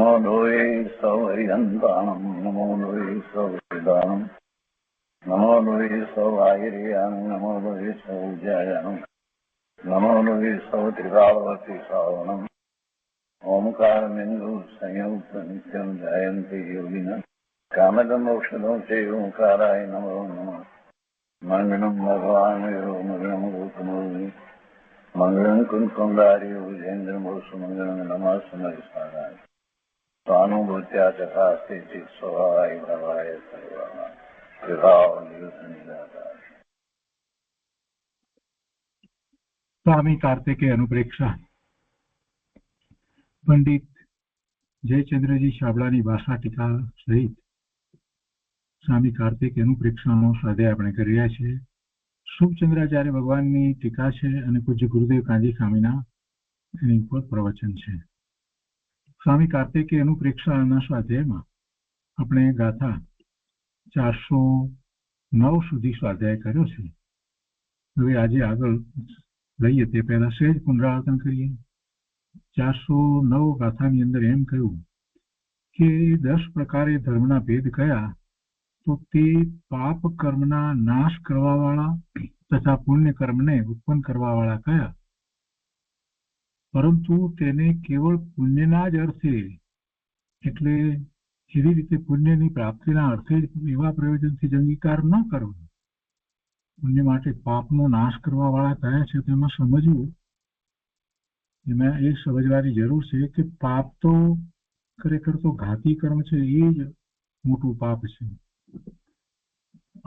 નમો લોહે સૌહરિહંતાણમ નમો લોહે સૌહરિદાનમ નમો લોહે સૌઆયર્યાણમ નમો લોહે સૌજ્યાયાણમ નમો લોહે સૌત્રિકાળવતી શ્રાવણમ ઓમકારમિંદુ સંયુક્ત નિત્યમ જયંતિ યોગિના કામદમ મોક્ષદો છે ઓંકારાય નમો નમઃ મંગલમ ભગવાન મંગલમ ગૌતમોર્મિ મંગલમ કુંકુંદારી વિજેન્દ્ર મોક્ષ મંગલમ નમઃ સમયસારાય સ્વાનુભૂત્યા ચકાસ્તે ચિત્ત સ્વભાવાય ભવાય સર્વમાં વિભાવ નિયુત નિરાકાર. સ્વામી કાર્તિકેય અનુપ્રેક્ષા પંડિત જયચંદ્રજી શાબળાની ભાષા ટીકા સહિત સ્વામી કાર્તિકેય અનુપ્રેક્ષાનો સ્વાધ્યાય આપણે કરી રહ્યા છીએ. શુભચંદ્રાચાર્ય ભગવાનની ટીકા છે અને પૂજ્ય ગુરુદેવ કાંજી સ્વામીના એની ઉપર પ્રવચન છે. સ્વામી કાર્તિકેય અનુપ્રેક્ષાના સ્વાધ્યાયમાં આપણે ગાથા 409 સુધી સ્વાધ્યાય કર્યો છે. હવે આજે આગળ લઈએ તે પહેલા સહેજ પુનરાવર્તન કરીએ. 409 ગાથાની અંદર એમ કહ્યું કે 10 પ્રકારે ધર્મના ભેદ કયા, તો તે પાપ કર્મના નાશ કરવા વાળા તથા પુણ્ય કર્મને ઉત્પન્ન કરવા વાળા કયા, પરંતુ તેને કેવળ પુણ્યના જ અર્થે એટલે એવી રીતે પુણ્યની પ્રાપ્તિના અર્થે જ એવા પ્રયોજનથી જ અંગીકાર ન કરવો. પુણ્ય માટે પાપનો નાશ કરવા વાળા કયા છે તેમાં સમજવું. એમાં એ સમજવાની જરૂર છે કે પાપ તો ખરેખર તો ઘાતી કર્મ છે, એ જ મોટું પાપ છે.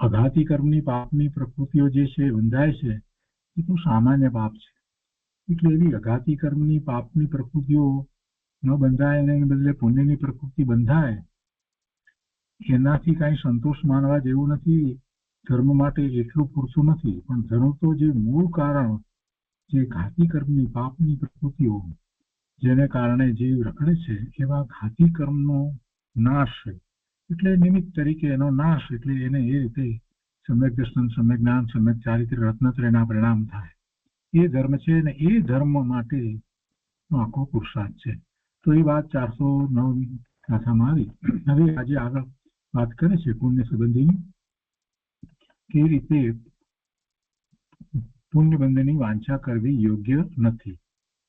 અઘાતી કર્મની પાપની પ્રકૃતિઓ જે છે બંધાય છે એ તો સામાન્ય પાપ છે. એટલે એવી અઘાતી કર્મની પાપની પ્રકૃતિઓ ન બંધાય એને બદલે પુણ્યની પ્રકૃતિ બંધાય, એનાથી કાંઈ સંતોષ માનવા જેવું નથી. ધર્મ માટે એટલું પૂરતું નથી. પણ ધર્મ તો જે મૂળ કારણ, જે ઘાતી કર્મની પાપની પ્રકૃતિઓ જેને કારણે જીવ રખડે છે એવા ઘાતી કર્મનો નાશ છે. એટલે નિમિત્ત તરીકે એનો નાશ, એટલે એને એ રીતે સમ્યક દર્શન, સમ્યક જ્ઞાન, સમ્યક ચારિત્ર, રત્નત્રયના પરિણામ થાય. એ ધર્મ છે ને એ ધર્મ માટે આખો પુરુષાર્થ છે. તો એ વાત 409 ગાથામાં આવી. હવે આજે આગળ વાત કરે છે પુણ્ય સંબંધીની, કે રીતે પુણ્ય બંધની વાંછા કરવી યોગ્ય નથી.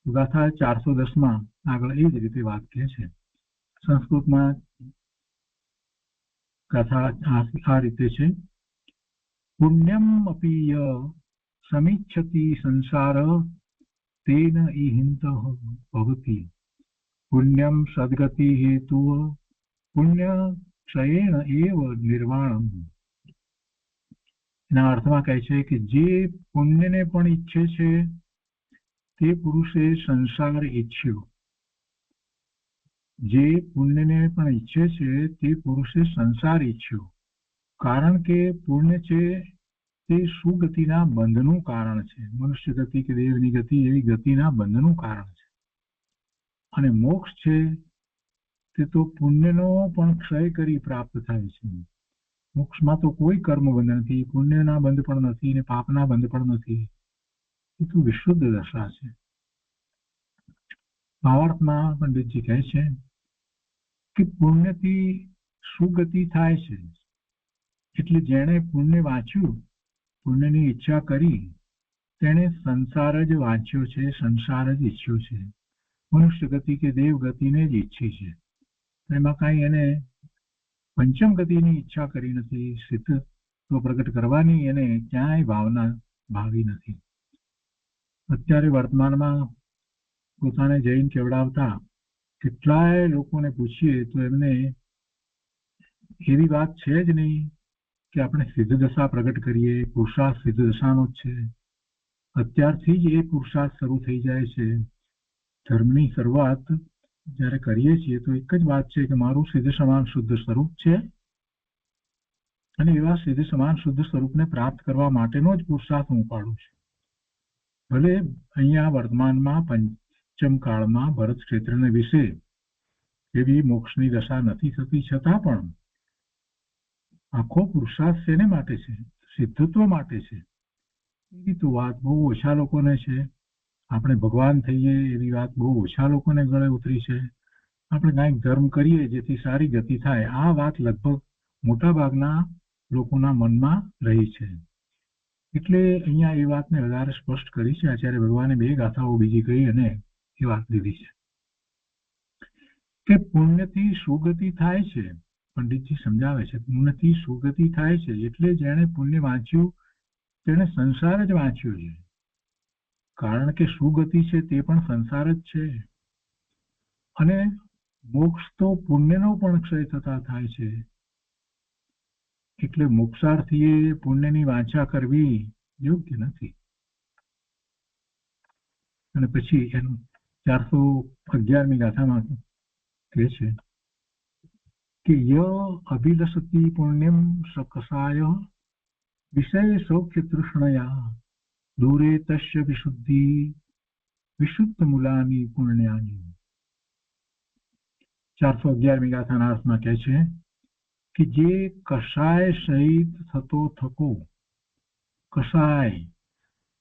ગાથા 410માં આગળ એ જ રીતે વાત કહે છે. સંસ્કૃતમાં ગાથા આ રીતે છે: પુણ્યમ અપી સમિચ્છતિ સંસાર તેન ઇહિંત ભવતિ પુણ્યમ સદ્ગતિ હેતુ પુણ્ય ક્ષયેણ એવ નિર્વાણમ. એના અર્થમાં કહે છે કે જે પુણ્યને પણ ઈચ્છે છે તે પુરુષે સંસાર ઈચ્છ્યો. જે પુણ્યને પણ ઈચ્છે છે તે પુરુષે સંસાર ઈચ્છ્યો. કારણ કે પુણ્ય છે તે સુગતિના બંધનું કારણ છે. મનુષ્ય ગતિ કે દેવની ગતિ એવી ગતિના બંધનું કારણ છે. અને મોક્ષ છે તે તો પુણ્યનો પણ ક્ષય કરી પ્રાપ્ત થાય છે. મોક્ષમાં તો કોઈ કર્મ બંધ નથી, પુણ્યના બંધ પણ નથી ને પાપના બંધ પણ નથી. એ તો વિશુદ્ધ દશા છે. ભાવાર્થમાં પંડિતજી કહે છે કે પુણ્યથી સુગતિ થાય છે. એટલે જેણે પુણ્ય વાંચ્યું, પુણ્યની ઈચ્છા કરી, તેણે સંસાર જ વાંચ્યો છે, સંસાર જ ઈચ્છ્યો છે. મનુષ્ય ગતિ કે દેવ ગતિને જ ઈચ્છી છે. એમાં કાંઈ એને પંચમ ગતિની ઈચ્છા કરી નથી. સિદ્ધ તો પ્રગટ કરવાની એને ક્યાંય ભાવના ભાવી નથી. અત્યારે વર્તમાનમાં પોતાને જૈન કેવડાવતા કેટલાય લોકોને પૂછીએ તો એમને એવી વાત છે જ નહીં કે આપણે સિદ્ધ દશા પ્રગટ કરીએ. પુરુષાર્થ સિદ્ધ દશાનો જ છે. અત્યારથી જ એ પુરુષાર્થ શરૂ થઈ જાય છે. ધર્મની શરૂઆત જ્યારે કરીએ છીએ તો એક જ વાત છે કે મારું સિદ્ધ સમાન શુદ્ધ સ્વરૂપ છે અને એવા સિદ્ધ સમાન શુદ્ધ સ્વરૂપને પ્રાપ્ત કરવા માટેનો જ પુરુષાર્થ હું પાડું છું. ભલે અહીંયા વર્તમાનમાં પંચમ કાળમાં ભરત ક્ષેત્રને વિશે એવી મોક્ષની દશા નથી થતી, છતાં પણ આખો પુરુષાર્થ શેને માટે છે? સિદ્ધત્વ માટે છે. એવી તો વાત બહુ ઓછા લોકોને છે. આપણે ભગવાન થઈએ એવી વાત બહુ ઓછા લોકોને ગળે ઉતરી છે. આપણે કાંઈક ધર્મ કરીએ જેથી સારી ગતિ થાય, આ વાત લગભગ મોટા ભાગના લોકોના મનમાં રહી છે. એટલે અહીંયા એ વાતને વધારે સ્પષ્ટ કરી છે આચાર્ય ભગવાને. બે ગાથાઓ બીજી કહી અને એ વાત લીધી છે કે પુણ્યથી સુગતિ થાય છે. પંડિતજી સમજાવે છે, પુણ્યથી સુગતિ થાય છે એટલે જેણે પુણ્ય વાંચ્યું તેણે સંસાર જ વાંચ્યો છે. કારણ કે સુગતિ છે તે પણ સંસાર જ છે. અને મોક્ષ તો પુણ્યનો પણ ક્ષય થતા થાય છે. એટલે મોક્ષાર્થીએ પુણ્યની વાંચા કરવી યોગ્ય નથી. અને પછી એનું 411મી ગાથામાં કહે છે કે ય અભિલષતિ પુણ્યમ સકસાય વિષય સૌખ્ય તૃષ્ણયા દૂરે તસ્ય વિશુદ્ધિ વિશુદ્ધ મૂલાની પુણ્યાની. 411મી ગાથાના અર્થમાં કહે છે કે જે કષાય સહિત થતો થકો, કષાય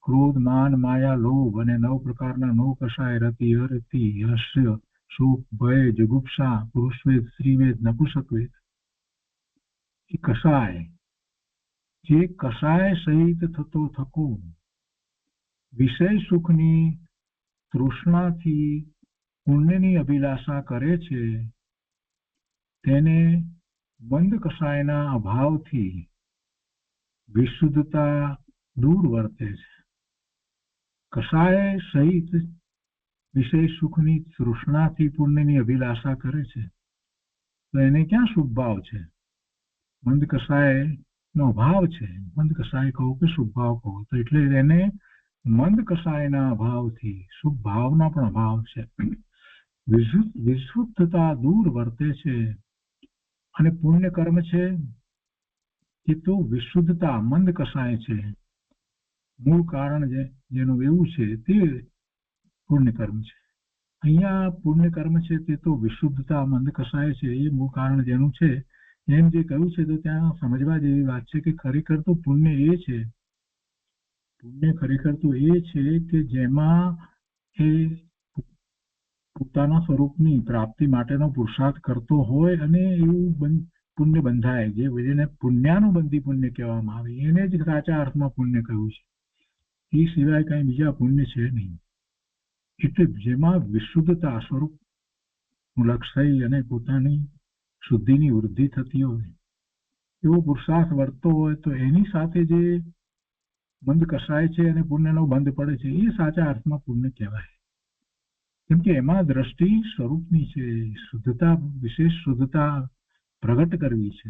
ક્રોધ માન માયા લોભ અને 9 પ્રકારના 9 કષાય રતિ અરતિ હર્ષ સુખ ભય જુગુપ્સા પુરુષવેદ સ્ત્રીવેદ નપુસકવેદ, એ કષાય, જે કષાય સહિત થતો થકો વિષય સુખની તૃષ્ણાથી પુણ્યની અભિલાષા કરે છે તેને બંધ કષાયના અભાવથી વિશુદ્ધતા દૂર વર્તે છે. કષાય સહિત વિષય સુખની તૃષ્ણાથી પુણ્યની અભિલાષા કરે છે તો એને ક્યાં શુભ ભાવ છે? મંદ કષાયનો અભાવ છે. મંદ કષાય કહો કે શુભ ભાવ કહો, તો એટલે એને મંદ કષાયના અભાવથી શુભ ભાવના પણ અભાવ છે. વિશુદ્ધતા દૂર વર્તે છે. અને પુણ્ય કર્મ છે એ તો વિશુદ્ધતા મંદ કષાય છે. મૂળ કારણ જેનું એવું છે તે પુણ્ય કર્મ છે. અહીંયા પુણ્ય કર્મ છે તે તો વિશુદ્ધતા મંદ કષાય છે, એ મૂળ કારણ જેનું છે એમ જે કહ્યું છે તો ત્યાં સમજવા જેવી વાત છે કે ખરેખર તો પુણ્ય એ છે, પુણ્ય ખરેખર તો એ છે કે જેમાં એ પોતાના સ્વરૂપની પ્રાપ્તિ માટેનો પુરુષાર્થ કરતો હોય અને એવું પુણ્ય બંધાય, જેને પુણ્યાનુબંધી પુણ્ય કહેવામાં આવે, એને જ સાચા અર્થમાં પુણ્ય કહ્યું છે. એ સિવાય કઈ બીજા પુણ્ય છે નહીં. એટલે જેમાં વિશુદ્ધતા સ્વરૂપ લક્ષય અને પોતાની શુદ્ધિની વૃદ્ધિ થતી હોય એવો પુરુષાર્થ વર્તતો હોય તો એની સાથે જે બંધ કસાય છે અને પુણ્યનો બંધ પડે છે એ સાચા અર્થમાં પુણ્ય કહેવાય. કેમ કે એમાં દ્રષ્ટિ સ્વરૂપની છે, શુદ્ધતા, વિશેષ શુદ્ધતા પ્રગટ કરવી છે,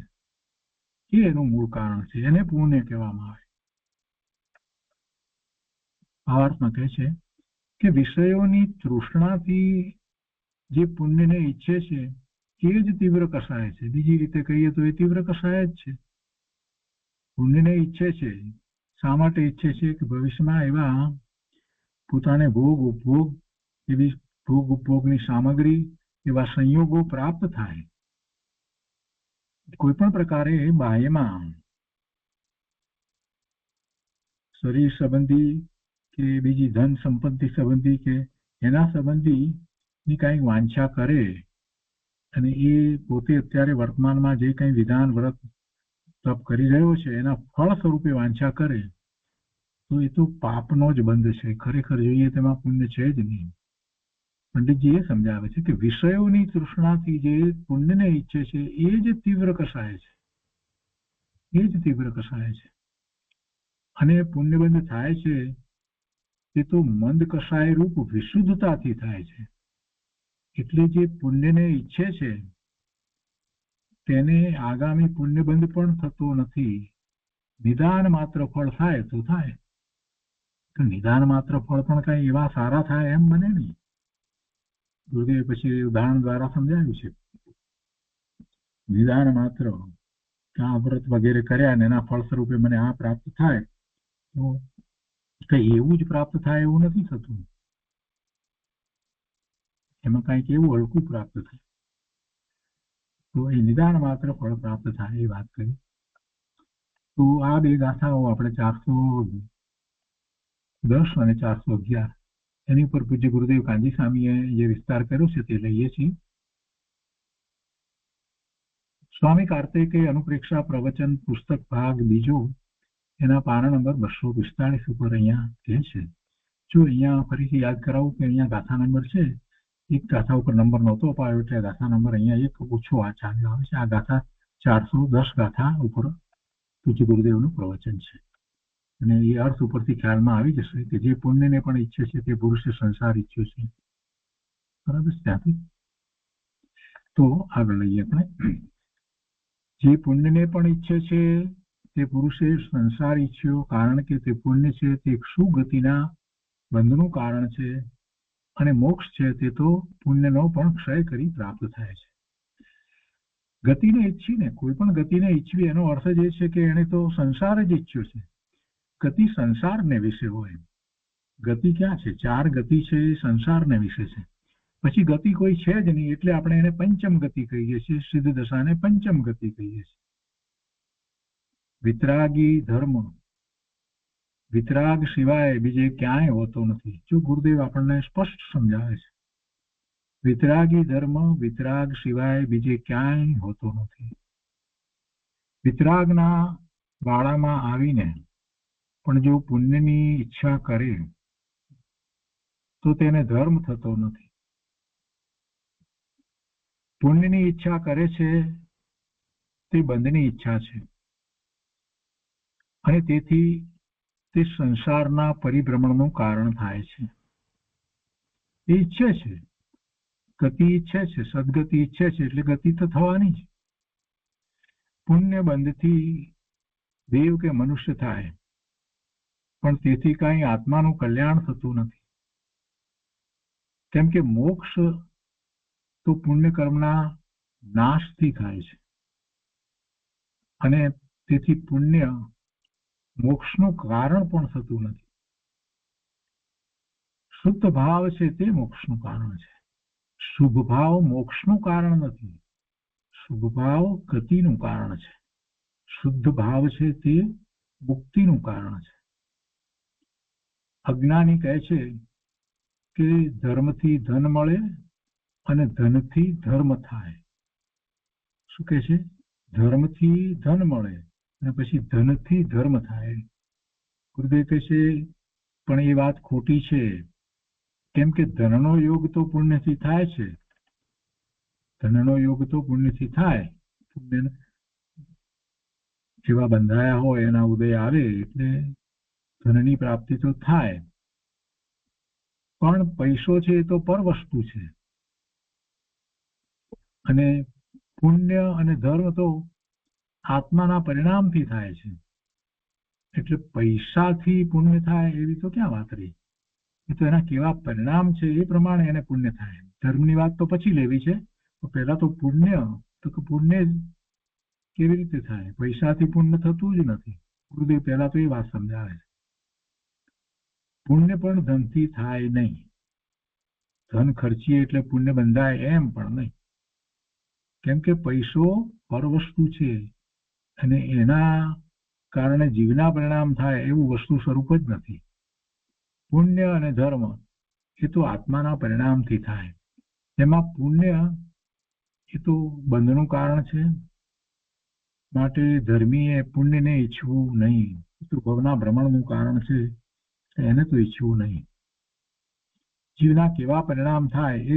એ એનું મૂળ કારણ છે, એને પુણ્ય કહેવામાં આવે. આ અર્થમાં કહે છે કે વિષયોની તૃષ્ણાથી જે પુણ્યને ઈચ્છે છે એ જ તીવ્ર કસાય છે. બીજી રીતે કહીએ તો એ તીવ્ર કસાય જ છે. પુણ્યને ઈચ્છે છે, શા માટે ઈચ્છે છે કે ભવિષ્યમાં એવા પોતાને ભોગ ઉપભોગ, એવી ભોગ ઉપભોગની સામગ્રી, એવા સંયોગો પ્રાપ્ત થાય. કોઈ પણ પ્રકારે બાહ્યમાં શરીર સંબંધી કે બીજી ધન સંપત્તિ સંબંધી કે એના સંબંધી ની કઈ વાંછા કરે અને એ પોતે અત્યારે વર્તમાનમાં જે કઈ વિધાન વ્રત તપ કરી રહ્યો છે એના ફળ સ્વરૂપે વાંછા કરે તો એ તો પાપનો જ બંધ છે. ખરેખર જોઈએ તેમાં પુણ્ય છે જ નહીં. પંડિતજી એ સમજાવે છે કે વિષયોની તૃષ્ણાથી જે પુણ્યને ઈચ્છે છે એ જ તીવ્ર કસાય છે, એ જ તીવ્ર કસાય છે. અને પુણ્યબંધ થાય છે તે તો મંદ કસાય રૂપ વિશુદ્ધતાથી થાય છે. એટલે જે પુણ્યને ઈચ્છે છે તેને આગામી પુણ્યબંધ પણ થતો નથી. નિદાન માત્ર ફળ થાય તો થાય. તો નિદાન માત્ર ફળ પણ કઈ એવા સારા થાય એમ બને નહીં. ગુરુદેવ પછી ઉદાહરણ દ્વારા સમજાવ્યું છે. નિદાન માત્ર આ વ્રત વગેરે કર્યા ને એના ફળ સ્વરૂપે મને આ પ્રાપ્ત થાય તો કઈ એવું જ પ્રાપ્ત થાય એવું નથી થતું. એમાં કઈક એવું હલકું પ્રાપ્ત થાય. તો એ નિદાન માત્ર ફળ પ્રાપ્ત થાય એ વાત કરી. તો આ બે ગાથાઓ આપણે 410 અને 411 એની ઉપર પૂજ્ય ગુરુદેવ કાંજી સ્વામીએ જે વિસ્તાર કર્યો છે તે લઈએ છીએ. સ્વામી કાર્તિકેય અનુપ્રેક્ષા પ્રવચન પુસ્તક ભાગ બીજો એના પાના નંબર 245 ઉપર અહીંયા કહે છે. જો અહીંયા ફરીથી યાદ કરાવું કે અહીંયા ગાથા નંબર છે, એક ગાથા ઉપર નંબર નહોતો અપાયો એટલે ગાથા નંબર અહીંયા એક ઓછો ચાલ્યો આવે છે. આ ગાથા 410 ગાથા ઉપર પૂજ્ય ગુરુદેવનું પ્રવચન છે અને એ અર્થ ઉપરથી ખ્યાલમાં આવી જશે કે જે પુણ્યને પણ ઈચ્છે છે તે પુરુષે સંસાર ઈચ્છ્યો છે. બરાબર. ત્યાંથી તો આગળ લઈએ આપણે. જે પુણ્યને પણ ઈચ્છે છે તે પુરુષે સંસાર ઈચ્છ્યો, કારણ કે તે પુણ્ય છે તે સુગતિના બંધનું કારણ છે અને મોક્ષ છે તે તો પુણ્યનો પણ ક્ષય કરી પ્રાપ્ત થાય છે. ગતિને ઈચ્છીને કોઈ પણ ગતિને ઈચ્છવી એનો અર્થ જ એ છે કે એને તો સંસાર જ ઈચ્છ્યો છે. ગતિ સંસારને વિશે હોય. ગતિ ક્યાં છે? 4 ગતિ છે એ સંસારને વિશે છે. પછી ગતિ કોઈ છે જ નહીં એટલે આપણે એને પંચમ ગતિ કહીએ છીએ. સિદ્ધ દશાને પંચમ ગતિ કહીએ છીએ. વિતરાગી ધર્મ, વિતરાગ સિવાય બીજે ક્યાંય હોતો નથી. જો ગુરુદેવ આપણને સ્પષ્ટ સમજાવે છે, વિતરાગી ધર્મ વિતરાગ સિવાય બીજે ક્યાંય હોતો નથી. વિતરાગના વાળામાં આવીને પણ જો પુણ્યની ઈચ્છા કરે તો તેને ધર્મ થતો નથી. પુણ્યની ઈચ્છા કરે છે તે બંધની ઈચ્છા છે અને તેથી તે સંસારના પરિભ્રમણનું કારણ થાય છે. એ ઈચ્છે છે, ગતિ ઈચ્છે છે, સદગતિ ઈચ્છે છે એટલે ગતિ તો થવાની જ. પુણ્ય બંધથી દેવ કે મનુષ્ય થાય પણ તેથી કાંઈ આત્માનું કલ્યાણ થતું નથી. કેમ કે મોક્ષ તો પુણ્ય કર્મના નાશથી થાય છે અને તેથી પુણ્ય મોક્ષનું કારણ પણ થતું નથી. શુદ્ધ ભાવ છે તે મોક્ષનું કારણ છે. શુભ ભાવ મોક્ષનું કારણ નથી. શુભ ભાવ ગતિનું કારણ છે. શુદ્ધ ભાવ છે તે મુક્તિનું કારણ છે. અજ્ઞાની કહે છે કે ધર્મથી ધન મળે અને ધનથી ધર્મ થાય. શું કહે છે? ધર્મથી ધન મળે અને પછી ધનથી ધર્મ થાય. ગુરુદેવ કહે છે પણ એ વાત ખોટી છે. કેમ કે ધનનો યોગ તો પુણ્યથી થાય છે. ધનનો યોગ તો પુણ્યથી થાય. પુણ્ય જેવા બંધાયા હોય એના ઉદય આવે એટલે ધનની પ્રાપ્તિ તો થાય. પણ પૈસો છે એ તો પર વસ્તુ છે અને પુણ્ય અને ધર્મ તો આત્માના પરિણામથી થાય છે. એટલે પૈસાથી પુણ્ય થાય એવી તો ક્યાં વાત રહી? એ તો એના કેવા પરિણામ છે એ પ્રમાણે એને પુણ્ય થાય. ધર્મની વાત તો પછી લેવી છે. પહેલા તો પુણ્ય, તો પુણ્ય કેવી રીતે થાય? પૈસાથી પુણ્ય થતું જ નથી. ગુરુદેવ પહેલા તો એ વાત સમજાવે છે. પુણ્ય પણ ધનથી થાય નહીં. ધન ખર્ચીએ એટલે પુણ્ય બંધાય એમ પણ નહીં. કેમ કે પૈસો પર વસ્તુ છે અને એના કારણે જીવના પરિણામ થાય એવું વસ્તુ સ્વરૂપ જ નથી. પુણ્ય અને ધર્મ એ તો આત્માના પરિણામથી થાય. એમાં પુણ્ય એ તો બંધનું કારણ છે. માટે ધર્મીએ પુણ્યને ઈચ્છવું નહીં. ભવના ભ્રમણનું કારણ છે એને તો ઈચ્છવું નહીં. જીવના કેવા પરિણામ થાય એ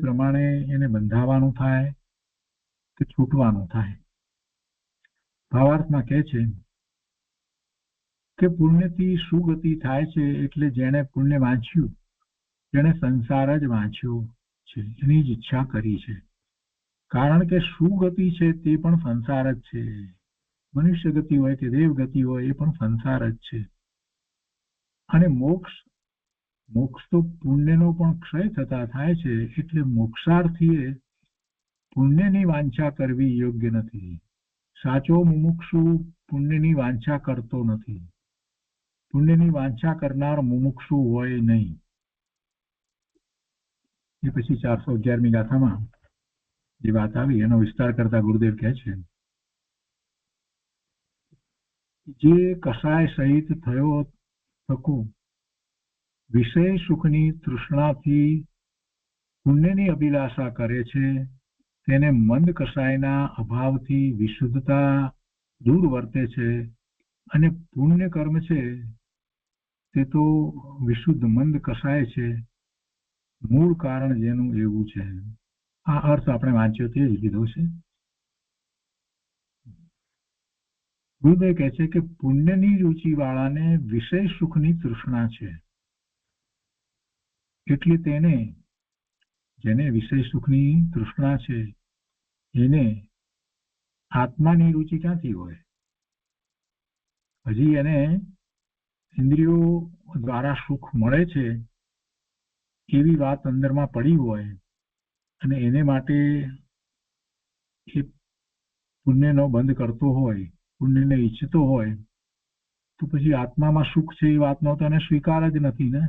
પ્રમાણે એને બંધાવાનું થાય કે છૂટવાનું થાય. ભાવાર્થમાં કહે છે કે પુણ્યથી સુગતિ થાય છે એટલે જેણે પુણ્ય વાંચ્યું, જેણે સંસાર જ વાંચ્યો છે, એની જ ઈચ્છા કરી છે. કારણ કે સુગતિ છે તે પણ સંસાર જ છે. મનુષ્ય ગતિ હોય કે દેવ ગતિ હોય એ પણ સંસાર જ છે. અને મોક્ષ તો પુણ્યનો પણ ક્ષય થતા થાય છે. એટલે મોક્ષાર્થીએ પુણ્યની વાંછા કરવી યોગ્ય નથી. સાચો મુમુક્ષુ પુણ્યની વાંછા કરતો નથી. પુણ્યની વાંછા કરનાર મુમુક્ષુ હોય નહીં. એ પછી 411મી ગાથામાં જે વાત આવી એનો વિસ્તાર કરતા ગુરુદેવ કહે છે, જે કસાય સહિત થયો થકો વિષય સુખની તૃષ્ણાથી પુણ્યની અભિલાષા કરે છે તેને મંદ કષાયના અભાવથી વિશુદ્ધતા દૂર વર્તે છે, અને પુણ્ય કર્મ છે તે તો વિશુદ્ધ મંદ કષાય છે, મૂળ કારણ જેનું એવું છે. આ અર્થ આપણે વાંચ્યો તે જ લીધો છે. ગુરુદેવ કહે છે કે પુણ્યની રુચિ વાળાને વિષય સુખની તૃષ્ણા છે, એટલે તેને, જેને વિષય સુખની તૃષ્ણા છે, એને આત્માની રુચિ ક્યાંથી હોય? હજી એને ઇન્દ્રિયો દ્વારા સુખ મળે છે એવી વાત અંદરમાં પડી હોય, અને એને માટે એ પુણ્યનો બંધ કરતો હોય, પુણ્યને ઈચ્છતો હોય, તો પછી આત્મામાં સુખ છે એ વાતનો તો એને સ્વીકાર જ નથી ને.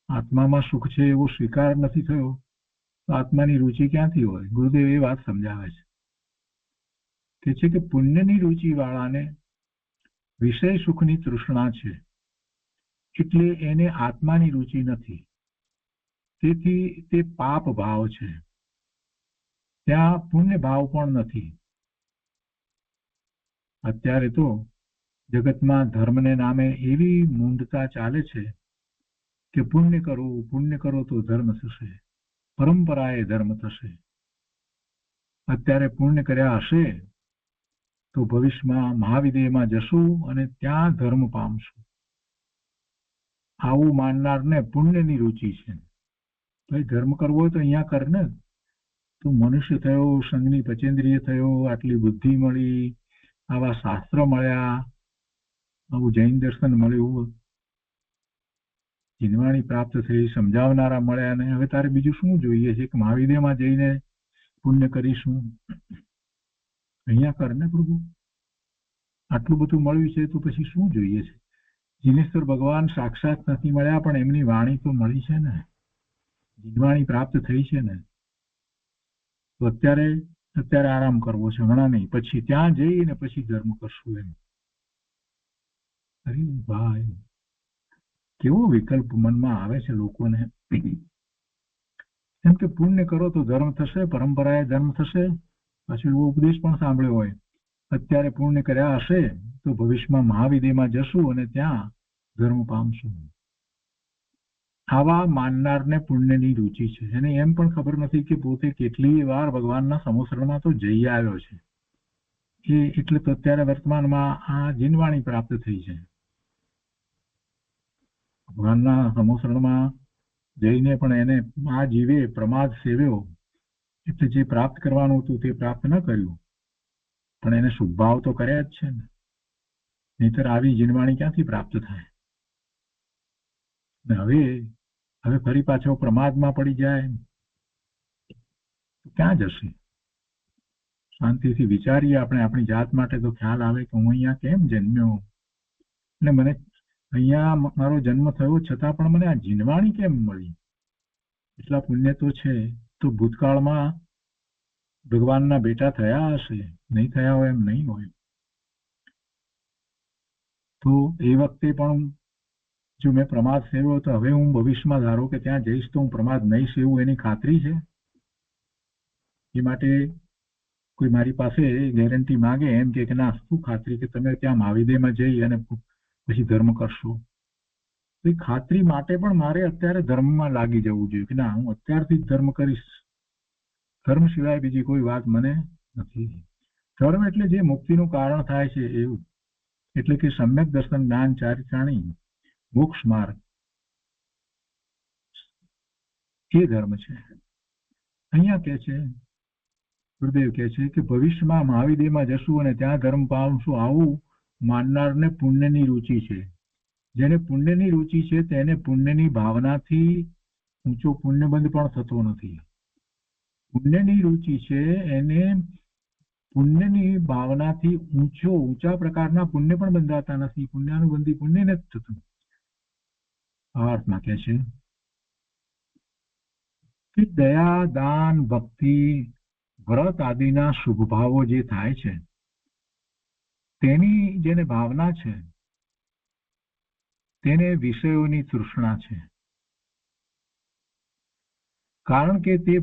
આત્મામાં સુખ છે એવો સ્વીકાર નથી થયો તો આત્માની રુચિ ક્યાંથી હોય? ગુરુદેવ એ વાત સમજાવે છે કે પુણ્યની રુચિ વાળાને વિષય સુખની તૃષ્ણા છે, એટલે એને આત્માની રુચિ નથી. તેથી તે પાપ ભાવ છે, ત્યાં પુણ્ય ભાવ પણ નથી. અત્યારે તો જગતમાં ધર્મને નામે એવી મૂંઢતા ચાલે છે કે પુણ્ય કરો તો ધર્મ થશે, પરંપરાએ ધર્મ થશે. અત્યારે પુણ્ય કર્યા હશે તો ભવિષ્યમાં મહાવિદેયમાં જશું અને ત્યાં ધર્મ પામશું. આવું માનનારને પુણ્યની રુચિ છે. ભાઈ ધર્મ કરવો હોય તો અહીંયા કર ને. તું મનુષ્ય થયો, સંઘની પચેન્દ્રિય થયો, આટલી બુદ્ધિ મળી, આવા શાસ્ત્ર મળ્યા, આવું જૈન દર્શન મળ્યું, જીનવાણી પ્રાપ્ત થઈ, સમજાવનારા મળ્યા, ને હવે તારે બીજું શું જોઈએ છે? કે મહાવિદ્યમાં જઈને પુણ્ય કરીશું? અહીંયા કર ને પ્રભુ. આટલું બધું મળ્યું છે તો પછી શું જોઈએ છે? જીનેશ્વર ભગવાન સાક્ષાત નથી મળ્યા, પણ એમની વાણી તો મળી છે ને, જીનવાણી પ્રાપ્ત થઈ છે ને. તો અત્યારે આરામ કરવો છે, હમણાં નહીં, પછી ત્યાં જઈને પછી ધર્મ કરશું એમ. અરે ભાઈ, કેવો વિકલ્પ મનમાં આવે છે લોકોને. એમ કે પુણ્ય કરો તો ધર્મ થશે, પરંપરાએ ધર્મ થશે. પાછું એવો ઉપદેશ પણ સાંભળ્યો હોય, અત્યારે પુણ્ય કર્યા હશે તો ભવિષ્યમાં મહાવિદેયમાં જશું અને ત્યાં ધર્મ પામશું. આવા માનનારને પુણ્યની રુચિ છે. એને એમ પણ ખબર નથી કે પોતે કેટલી વાર ભગવાનના સમોસરણમાં તો જઈ આવ્યો છે, એટલે તો અત્યારે વર્તમાનમાં આ જીનવાણી પ્રાપ્ત થઈ છે. ભગવાનના સમોસરણમાં જઈને પણ એને આ જીવે પ્રમાદ સેવ્યો, એટલે જે પ્રાપ્ત કરવાનું હતું તે પ્રાપ્ત ન કર્યું, પણ એને શુભભાવ તો કર્યા જ છે ને. નહીતર આવી જીનવાણી ક્યાંથી પ્રાપ્ત થાય? ને હવે ફરી પાછો પ્રમાદમાં પડી જાય તો ક્યાં જશે? શાંતિથી વિચારીએ આપણે, આપણી જાત માટે તો ખ્યાલ આવે કે હું અહીંયા કેમ જન્મ્યો, અને મને અહીંયા મારો જન્મ થયો છતાં પણ મને આ જીનવાણી કેમ મળી? એટલા પુણ્ય તો છે તો ભૂતકાળમાં ભગવાનના બેટા થયા હશે, નહીં થયા હોય એમ નહીં હોય. તો એ વખતે પણ જો મેં પ્રમાદ સેવ્યો તો હવે હું ભવિષ્યમાં ધારો કે ત્યાં જઈશ તો હું પ્રમાદ નહીં સેવું એની ખાતરી છે? એ માટે કોઈ મારી પાસે ગેરંટી માંગે એમ કે ના, શું ખાતરી કે તમે ત્યાં મહાવિદેયમાં જઈ અને પછી ધર્મ કરશો? એ ખાતરી માટે પણ મારે અત્યારે ધર્મમાં લાગી જવું જોઈએ કે ના, હું અત્યારથી જ ધર્મ કરીશ. ધર્મ સિવાય બીજી કોઈ વાત મને નથી. ધર્મ એટલે જે મુક્તિનું કારણ થાય છે એવું, એટલે કે સમ્યક દર્શન, જ્ઞાન, ચારિત્રાણી, મોક્ષ માર્ગ, એ ધર્મ છે. અહીંયા કે છે ગુરુદેવ કહે છે કે ભવિષ્યમાં મહાવિદેયમાં જશું અને ત્યાં ધર્મ પામશું. આવું માનનારને પુણ્યની રુચિ છે. જેને પુણ્યની રુચિ છે તેને પુણ્યની ભાવનાથી ઊંચો પુણ્યબંધ પણ થતો નથી. પુણ્યની રુચિ છે એને પુણ્યની ભાવનાથી ઊંચા પ્રકારના પુણ્ય પણ બંધાતા નથી. પુણ્યાનુબંધી પુણ્ય નથી થતું. આ અર્થમાં કહે છે કે દયા, દાન, ભક્તિ, વ્રત આદિના શુભ ભાવો જે થાય છે તેની જેને ભાવના છે તેને વિષયોની તૃષ્ણા છે. કારણ કે તે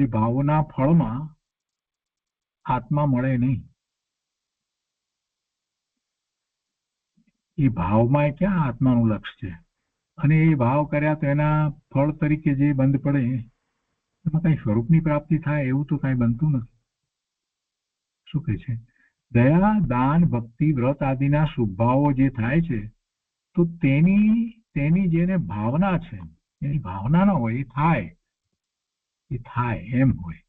ભાવોના ફળમાં આત્મા મળે નહીં. એ ભાવમાં ક્યાં આત્માનું લક્ષ છે? અને એ ભાવ કર્યા તો એના ફળ તરીકે જે બંધ પડે એમાં કઈ સ્વરૂપની પ્રાપ્તિ થાય એવું તો કઈ બનતું નથી. શું કહે છે? દયા, દાન, ભક્તિ, વ્રત આદિના શુભ ભાવો જે થાય છે તો તેની જેને ભાવના છે એની ભાવના ન હોય, એ થાય એમ હોય.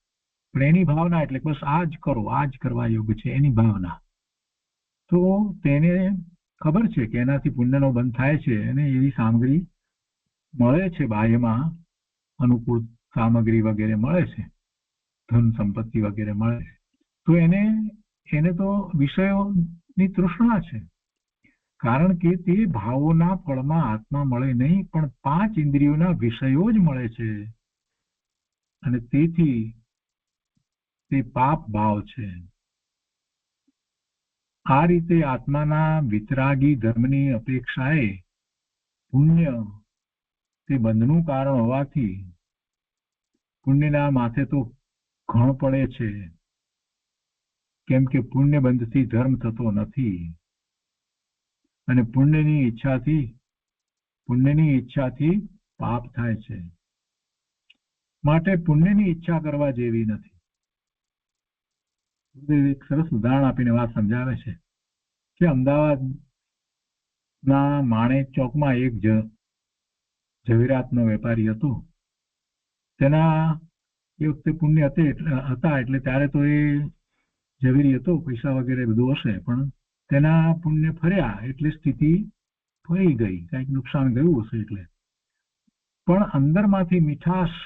પણ એની ભાવના એટલે બસ આ જ કરો, આ જ કરવા યોગ્ય છે એની ભાવના, તો તેને ખબર છે કે એનાથી પુણ્યનો બંધ થાય છે અને એવી સામગ્રી મળે છે, બાહ્યમાં અનુકૂળ સામગ્રી વગેરે મળે છે, ધન સંપત્તિ વગેરે મળે છે, તો એને તો વિષયોની તૃષ્ણા છે. કારણ કે તે ભાવોના ફળમાં આત્મા મળે નહીં, પણ 5 ઇન્દ્રિયોના વિષયો જ મળે છે અને તેથી તે પાપ ભાવ છે. આ રીતે આત્માના વિતરાગી ધર્મની અપેક્ષાએ પુણ્ય તે બંધનું કારણ હોવાથી પુણ્યના માથે તો ઘણ પડે છે, કેમ કે પુણ્ય બંધથી ધર્મ થતો નથી અને પુણ્યની ઈચ્છાથી પાપ થાય છે. માટે પુણ્યની ઈચ્છા કરવા જેવી નથી. એક સરસ ઉદાહરણ આપીને વાત સમજાવે છે કે અમદાવાદના માણેક ચોકમાં એક ઝવેરાતનો વેપારી હતો. તેના એ વખતે પુણ્ય હતા એટલે ત્યારે તો એ ઝવેરી હતો, પૈસા વગેરે બધું હશે, પણ તેના પુણ્ય ફર્યા એટલે સ્થિતિ ફરી ગઈ, કંઈક નુકસાન ગયું હશે એટલે, પણ અંદરમાંથી મીઠાશ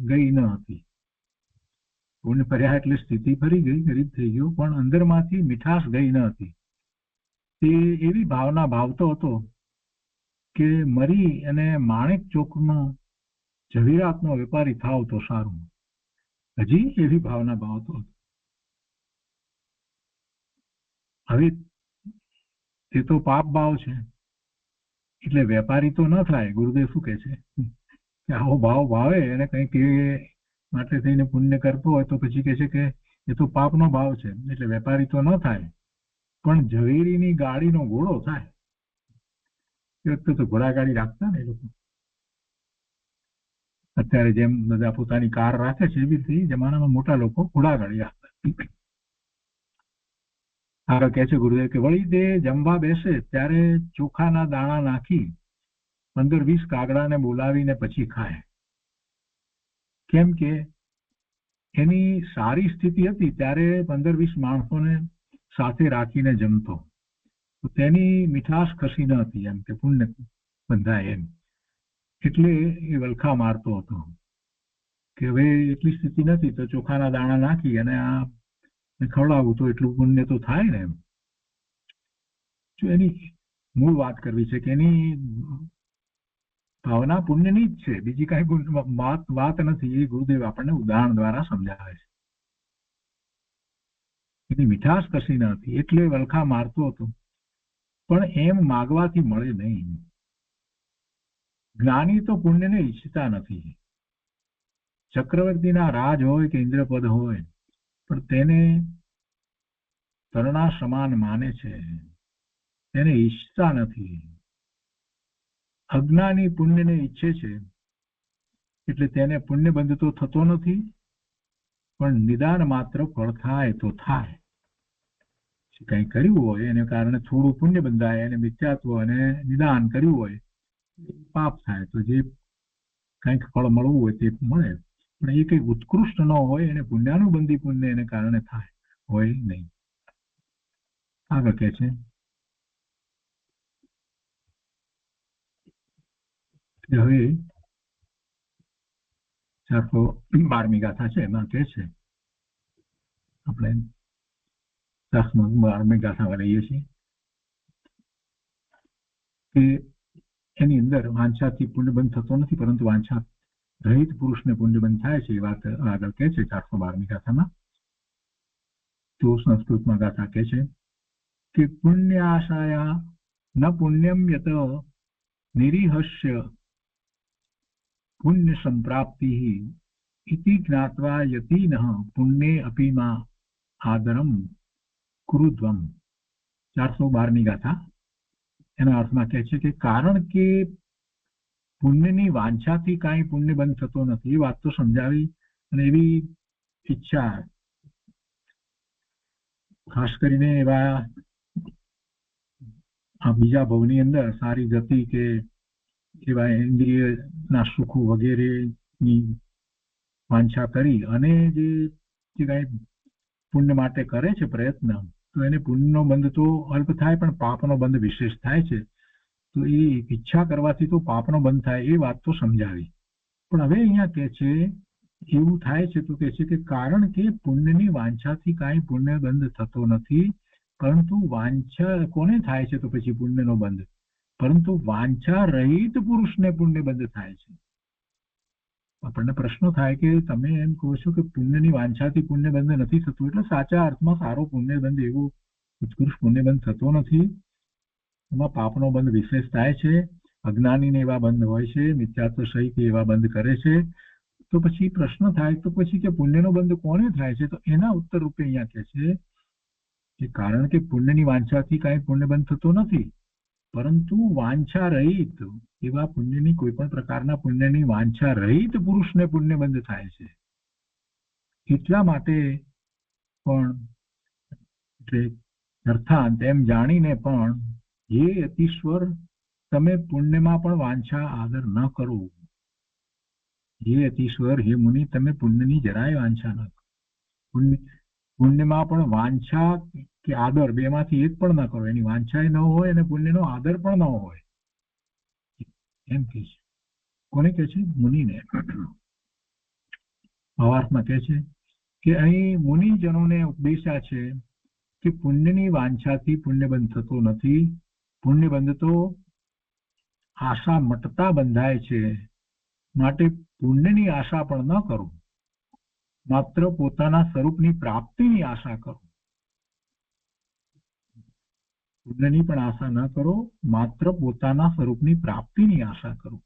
ગઈ ન હતી. પુણ્ય ફર્યા એટલે સ્થિતિ ફરી ગઈ, ગરીબ થઈ ગયો, પણ અંદરમાંથી મીઠાશ ગઈ ન હતી. તે એવી ભાવના ભાવતો હતો કે મરી અને માણેક ચોકનો ઝવેરાતનો વેપારી થાવ તો સારું. હજી એવી ભાવના ભાવતો હતો. હવે તે તો પાપ ભાવ છે એટલે વેપારી તો ન થાય. ગુરુદેવ શું કહે છે કે આવો ભાવ ભાવે અને કંઈક એ માટે થઈને પુણ્ય કરતો હોય તો પછી કહે છે કે એ તો પાપનો ભાવ છે એટલે વેપારી તો ન થાય, પણ ઝવેરીની ગાડીનો ઘોડો થાય. એ વખતે તો ઘોડાગાડી રાખતા ને એ લોકો. અત્યારે જેમ બધા પોતાની કાર રાખે છે એવી રીતે જમાનામાં મોટા લોકો ઘોડાગાડી રાખતા. આગળ કહે છે ગુરુદેવ કે વળી તે જમવા બેસે ત્યારે ચોખાના દાણા નાખી 15-20 કાગડાને બોલાવીને પછી ખાય. કેમ કે એની સારી સ્થિતિ હતી ત્યારે 15-20 માણસોને સાથે રાખીને જમતો, તો તેની મીઠાશ ખસી ન હતી, એમ કે પુણ્ય બંધાય એમ. એટલે એ વલખા મારતો હતો કે હવે એટલી સ્થિતિ નથી તો ચોખાના દાણા નાખી અને આ ખવડાવું તો એટલું પુણ્ય તો થાય ને એમ. જો એની મૂળ વાત કરવી છે કે એની ભાવના પુણ્યની જ છે, બીજી કઈ વાત નથી. એ ગુરુદેવ આપણને ઉદાહરણ દ્વારા સમજાવે છે. એની મીઠાશ કશી ન હતી એટલે વલખા મારતો હતો, પણ એમ માગવાથી મળે નહીં. જ્ઞાની તો પુણ્યને ઈચ્છતા નથી. ચક્રવર્તીના રાજ હોય કે ઇન્દ્રપદ હોય, પણ તેને તરણા સમાન માને છે, તેને ઈચ્છતા નથી. અજ્ઞાની પુણ્યને ઈચ્છે છે એટલે તેને પુણ્ય બંધ તો થતો નથી, પણ નિદાન માત્ર ફળ થાય તો થાય. કંઈ કર્યું હોય એને કારણે થોડું પુણ્ય બંધાય અને મિથ્યાત્વ અને નિદાન કર્યું હોય પાપ થાય, તો જે કંઈક ફળ મળવું હોય તે મળે, પણ એ કંઈ ઉત્કૃષ્ટ ન હોય એને પુણ્યાનુબંધી પુણ્ય એને કારણે થાય હોય નહીં. આગળ કહે છે હવે 412મી ગાથા છે, એમાં કહે છે આપણે 12મી ગાથામાં લઈએ છીએ કે એની અંદર વાંછાથી પુણ્ય બંધ થતો નથી, પરંતુ વાંછા રહિત પુરુષને પુણ્ય બંધ થાય છે. એ વાત આગળ કહે છે 412મી ગાથામાં. તો સંસ્કૃતમાં ગાથા કહે છે કે પુણ્યાશાયા ન પુણ્યમ યત નિરીહસ્ય પુણ્ય સંપ્રાપ્તિ ઇતિ જ્ઞાત્વા યતિનઃ પુણ્યે અપી મા આદરમ કુરુદ્વમ. 412ની ગાથા. એના અર્થમાં કહે છે કે કારણ કે પુણ્યની વાંછાથી કાંઈ પુણ્ય બંધ થતો નથી એ વાત તો સમજાવી. અને એવી ઈચ્છા ખાસ કરીને એવા આ બીજા ભવની અંદર સારી ગતિ કે એવા ઇન્દ્રિયના સુખો વગેરેની વાંછા કરી અને જે કાંઈ પુણ્ય માટે કરે છે પ્રયત્ન, તો એને પુણ્યનો બંધ તો અલ્પ થાય પણ પાપનો બંધ વિશેષ થાય છે. તો એ ઈચ્છા કરવાથી તો પાપનો બંધ થાય એ વાત તો સમજાવી. પણ હવે અહીંયા કહે છે એવું થાય છે તો કહે છે કે કારણ કે પુણ્યની વાંછાથી કાંઈ પુણ્ય બંધ થતો નથી, પરંતુ વાંછા કોને થાય છે તો પછી પુણ્યનો બંધ? પરંતુ વાંછા રહિત પુરુષને પુણ્ય બંધ થાય છે. આપણને પ્રશ્ન થાય કે તમે એમ કહો છો કે પુણ્યની વાંછાથી પુણ્ય બંધ નથી થતું, એટલે સાચા અર્થમાં સારો પુણ્ય બંધ એવો ઉત્કૃષ્ટ પુણ્ય બંધ થતો નથી. એમાં પાપનો બંધ વિશેષ થાય છે. અજ્ઞાનીને એવા બંધ હોય છે, મિથ્યાત્વ સહિત એવા બંધ કરે છે. તો પછી પ્રશ્ન થાય તો પછી કે પુણ્યનો બંધ કોને થાય છે? તો એના ઉત્તર રૂપે અહીંયા કહે છે કે કારણ કે પુણ્યની વાંછાથી કાંઈ પુણ્ય બંધ થતો નથી, પરંતુ વાંછા રહિત એવા પુણ્યની કોઈ પણ પ્રકારના પુણ્યની વાંછા રહિત પુરુષને પુણ્ય બંધ થાય છે. એટલા માટે પણ એટલે અર્થાંત એમ જાણીને પણ હે અતિશ્વર, તમે પુણ્યમાં પણ વાંછા આદર ન કરો. હે અતિશ્વર, હે મુનિ, તમે પુણ્યની જરાય વાંછા ન કરો. પુણ્યમાં પણ વાંછા કે આદર બેમાંથી એક પણ ન કરો. એની વાંછા ન હોય અને પુણ્યનો આદર પણ ન હોય એમ કે છે. કોને કહે છે? મુનિને. ભાવાર્થમાં કહે છે કે અહીં મુનિજનોને ઉપદેશા છે કે પુણ્યની વાંછાથી પુણ્ય બંધ થતો નથી. પુણ્ય બંધ તો આશા મટતા બંધાય છે. માટે પુણ્યની આશા પણ ન કરો, માત્ર પોતાના સ્વરૂપની પ્રાપ્તિની આશા કરો. પુણ્યની પણ આશા ન કરો, માત્ર પોતાના સ્વરૂપની પ્રાપ્તિની આશા કરો.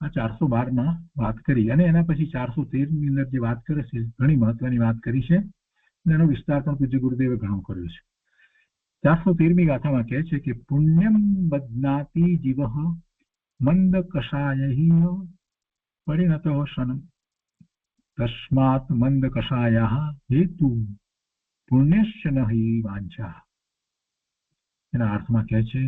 આ 412માં વાત કરી. અને એના પછી 413ની અંદર જે વાત કરે છે ઘણી મહત્વની વાત કરી છે. એનો વિસ્તાર પણ પૂજ્ય ગુરુદેવે ઘણો કર્યો છે. 413મી ગાથામાં કહે છે કે પુણ્યમ બધ્નાતિ જીવઃ મંદ કષાયૈઃ પરિણતઃ સન તસ્માત મંદ કષાયાઃ હેતુ પુણ્યશ્ચ નહિ વાંછા. એના અર્થમાં કહે છે